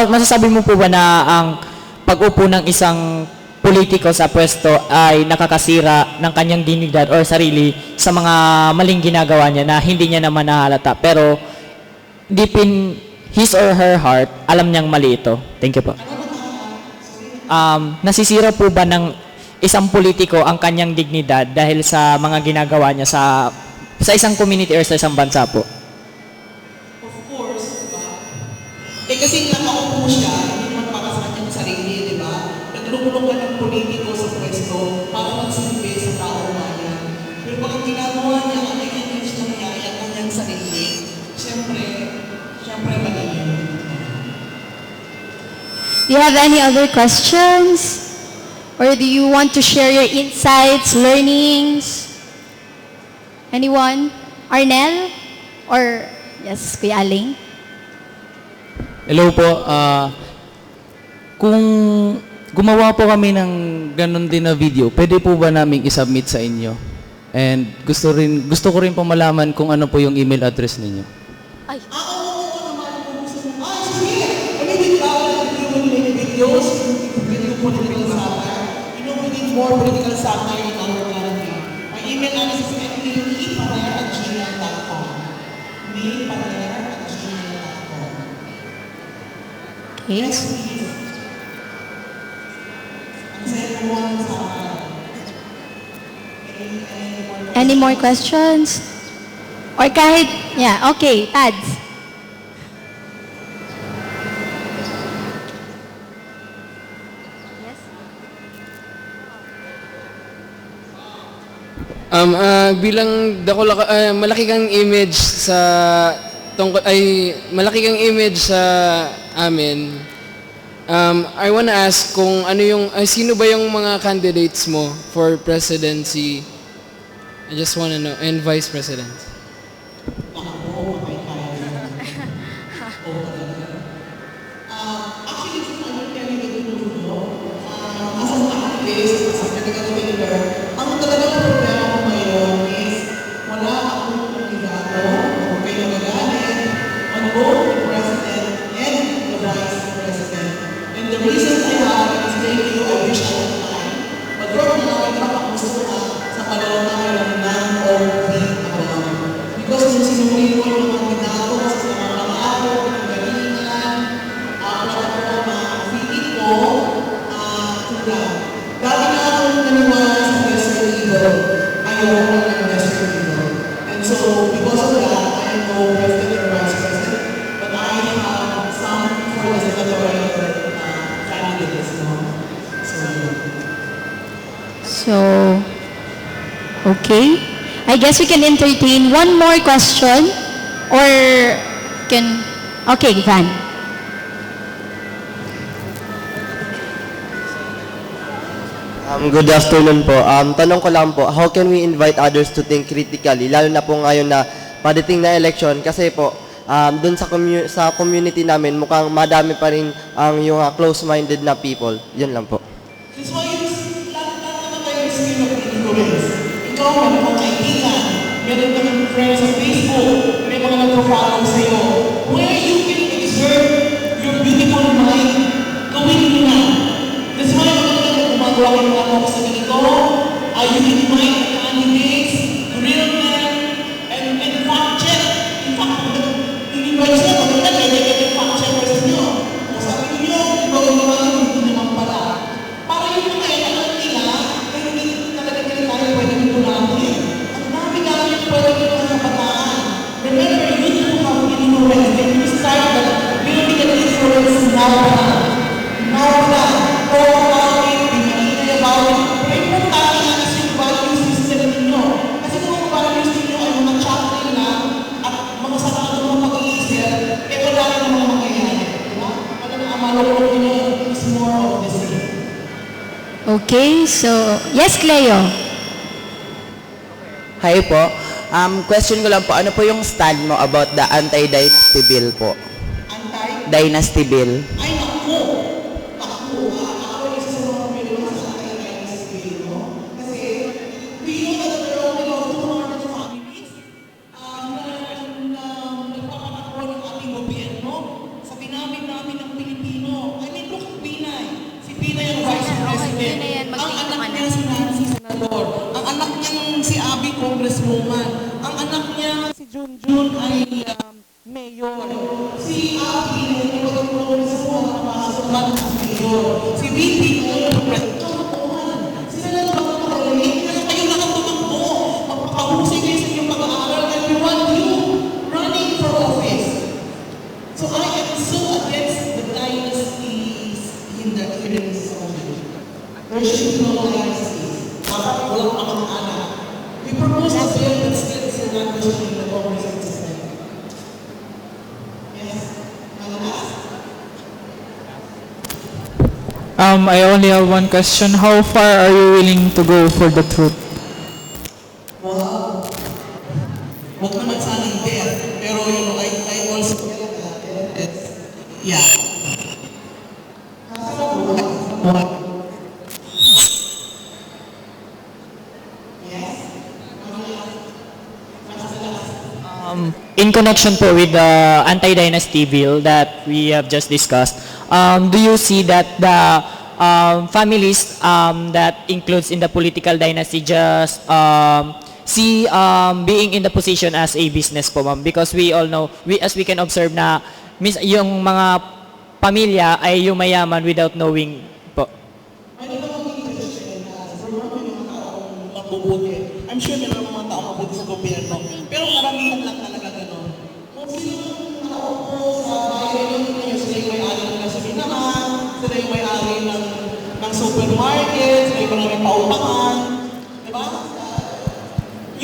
masasabi mo po ba na ang pag-upo ng isang politiko sa pwesto ay nakakasira ng kanyang dignidad or sarili sa mga maling ginagawa niya na hindi niya naman nahalata, pero deep in his or her heart, alam niyang mali ito? Thank you po. Nasisira po ba ng isang politiko ang kanyang dignidad dahil sa mga ginagawa niya sa isang community or sa isang bansa po? Of course, diba? Kasi nakaupo siya, hindi naman para sa kanyang sarili, di ba? Naglulungan ng politiko sa pwesto para magsilbi sa taong bayan. Pero pag ang ginagawa niya, ang i-engage lang niya ay ang kanyang sarili, siyempre mali yun. Do you have any other questions? Or do you want to share your insights, learnings? Anyone? Arnel? Or, yes, Kuya Aling? Hello po. Kung gumawa po kami ng ganun din na video, pwede po ba namin isubmit sa inyo? And gusto ko rin po malaman kung ano po yung email address ninyo. Ay. Oo naman kung gusto mo. Sige! Hindi ba videos, video political satire? You know, we need more political satire in our country. My email address is maipaner@gmail.com. maipaner@gmail.com. Okay. Yes, please. Ang saya mo ang satire. Any more questions? Or kahit, yeah, okay, Tads. Bilang malaki kang image sa malaki kang image sa amin. I wanna ask kung ano yung sino ba yung mga candidates mo for presidency? I just wanna know, and vice president. Actually, kung ano yung candidate mo, as an activist, as a political thinker, ang talagang problema ko ngayon is wala akong kandidato o kayo nagalit on both the president and the vice president. And the reason I have is maybe I wish I had time. But right now, ay papagusto na sa panahon namin ng non-OP abroad. Because nung sinunod ko yung mga kandidato sa mga pangako, pinagalingan, plataforma, feeling ko, dati na akong naniwala sa lesser evil. Ayaw ko ng lesser evil. And so, because of that, I know President and Vice President, but I have some for the senatorial candidates, no? So, okay. I guess we can entertain one more question. Or can, okay, Van. Good afternoon po. Tanong ko lang po, how can we invite others to think critically, lalo na po ngayon na padating na election? Kasi po, dun sa community namin, mukhang madami pa rin ang yung close-minded na people. Yun lang po. That's why lahat naman tayo yung spin of influence. Ikaw, meron kang kaibigan, meron kang friends sa Facebook, may mga nag-follow sa'yo. Where you can exert ang mga ako sa ganito. You invite the candidates, grill them, and fact check. In fact, in-invite sila, maganda, kaya fact checkers nyo. Kung sabi nyo, ikaw yung mga hindi naman pala. Para yung mga alam nila, pero hindi talaga nila tayo pwede nito natin. Ang dami-dami yung pwede nito ng kabataan. Remember, you need to have influence. When you start building an influence now na. Talk about it, be maingay about it. Pero importante nga is yung value system ninyo. Kasi kung ang values ninyo ay mga chaplain lang at mga sarado ng pag-iisip, wala rin namang mangyayari. Diba? Wala na ang malulog ninyo is more of the same. Okay, so, yes, Cleo. Hi po. Question ko lang po, ano po yung stand mo about the anti-dynasty bill po? Dynasty bill. Ay, ako, isa sa mga pinunong sa anti-dynasty bill, no? Kasi, we know that there are only about 200 families na nagpapatakbo ng ating gobyerno. Sa binamit namin ng Pilipino, I mean, look at Binay. Si Binay ang Vice President. Ang anak niya si Nancy Senador. Ang anak niya si Abby Congresswoman. Ang anak niya si Junjun ay mayor. Si Abby ay Congresswoman na pasok man sa mayor. Si VP ay Congresswoman. Sila lang ang makakalimutin. Kaya kayo lang ang tumakbo. Magpapahusay kayo sa inyong pag-aaral and we want you running for office. So I am so against the dynasties in the hearings of there should be no dynasties. Dapat walang anak-anak. We propose a bill that still is not in the Congress of the Senate. Yes? I only have one question. How far are you willing to go for the truth? Wow. Huwag naman sanang death. Pero I also yeah. In connection po with the anti-dynasty bill that we have just discussed, do you see that the families that includes in the political dynasty just see being in the position as a business po, ma'am? Because we all know, as we can observe na yung mga pamilya ay yumayaman without knowing po. I'm sure may mga tao mabuti sa gobyerno. Pero karamihan lang talaga gano'n. Kung sino yung nakaupo sa bayan ninyo, sila yung may-ari ng gasolinahan, sila yung may-ari ng supermarket, sila yung may paupahan. Diba?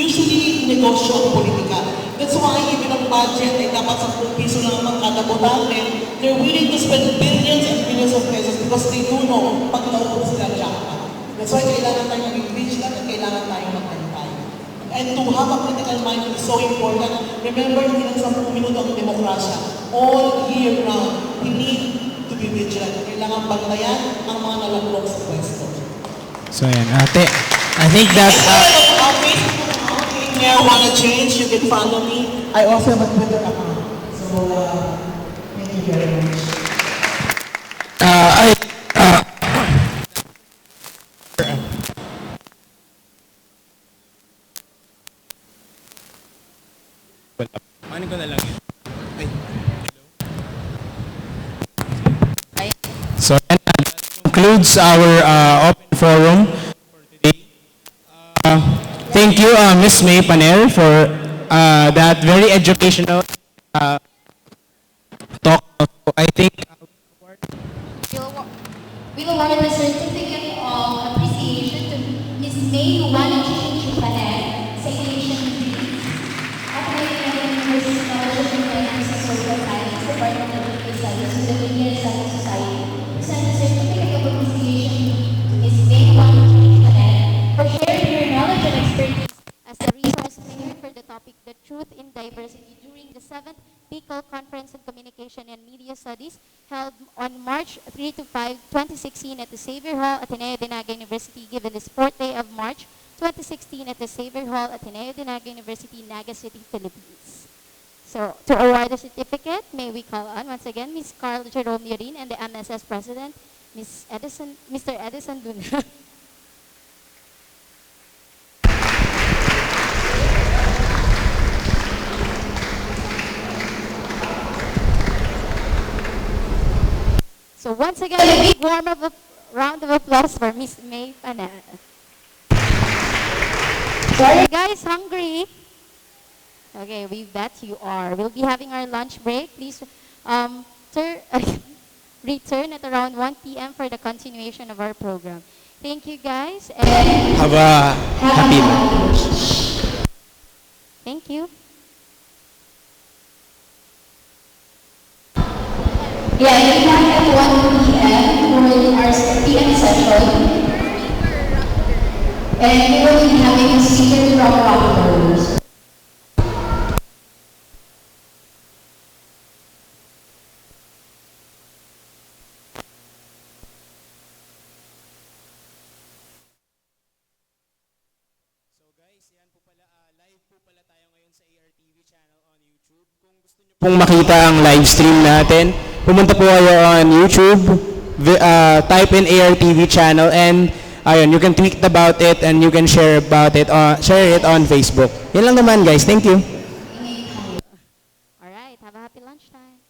Usually, negosyo ang politika. That's why even ang budget ay dapat 10 piso lang ang kada botante. They're willing to spend billions and billions of pesos because they do know pag naupo sila jackpot. That's why kailangan tayo maging vigilant at kailangan tayo magpantay. And to have a critical mind is so important. Remember, hindi lang 10 minuto ang demokrasya. All year round, we need to be vigilant. Kailangan bantayan ang mga nalulong sa pwesto. So yan, ate, I think that... If you want to change, you can follow me. I also have a Twitter account. So, thank you very much. Ano ko na lang yun? So, that concludes our open forum for today. Thank you, Ms. May Panel, for that very educational talk. I think We will award the certificate of appreciation to Ms. May Juana sa Asian Studies at University Scholarship in Finance and Social Sciences, Department of Media Studies, to the Media and Science Society. Present the certificate of appreciation to Ms. May Juana for sharing her knowledge and expertise as a resource maker for the topic The Truth in Diversity during the 7th Biccoms Conference on Communication and Media Studies held on March 3 to 5, 2016 at the Xavier Hall, Ateneo de Naga University, given this 4th day of March 2016 at the Xavier Hall, Ateneo de Naga University, Naga City, Philippines. So, to award the certificate, may we call on once again Ms. Carl Jerome Yurin and the MSS President, Mr. Edison Luna. So once again, a big round of applause for Miss May Panan. Are you guys hungry? Okay, we bet you are. We'll be having our lunch break. Please return at around 1 p.m. for the continuation of our program. Thank you guys. And Have a happy lunch. thank you. Yeah, we back at 1 p.m. for our PM session. And we will be having a secret from Rockers. Kung makita ang live stream natin, pumunta po kayo on YouTube, type in ARTV channel, and ayun, you can tweet about it and you can share it on Facebook. Yan lang naman guys, thank you. Alright, have a happy lunchtime.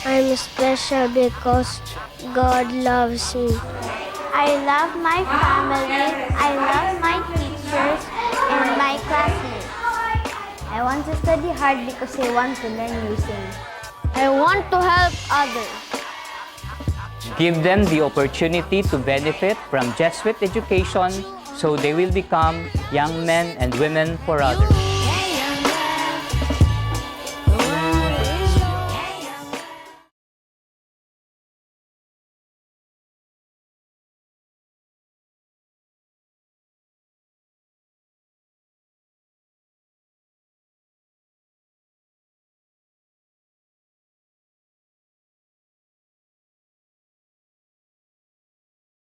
I'm special because God loves me. I love my family, I love my teachers, and my classmates. I want to study hard because I want to learn new things. I want to help others. Give them the opportunity to benefit from Jesuit education so they will become young men and women for others.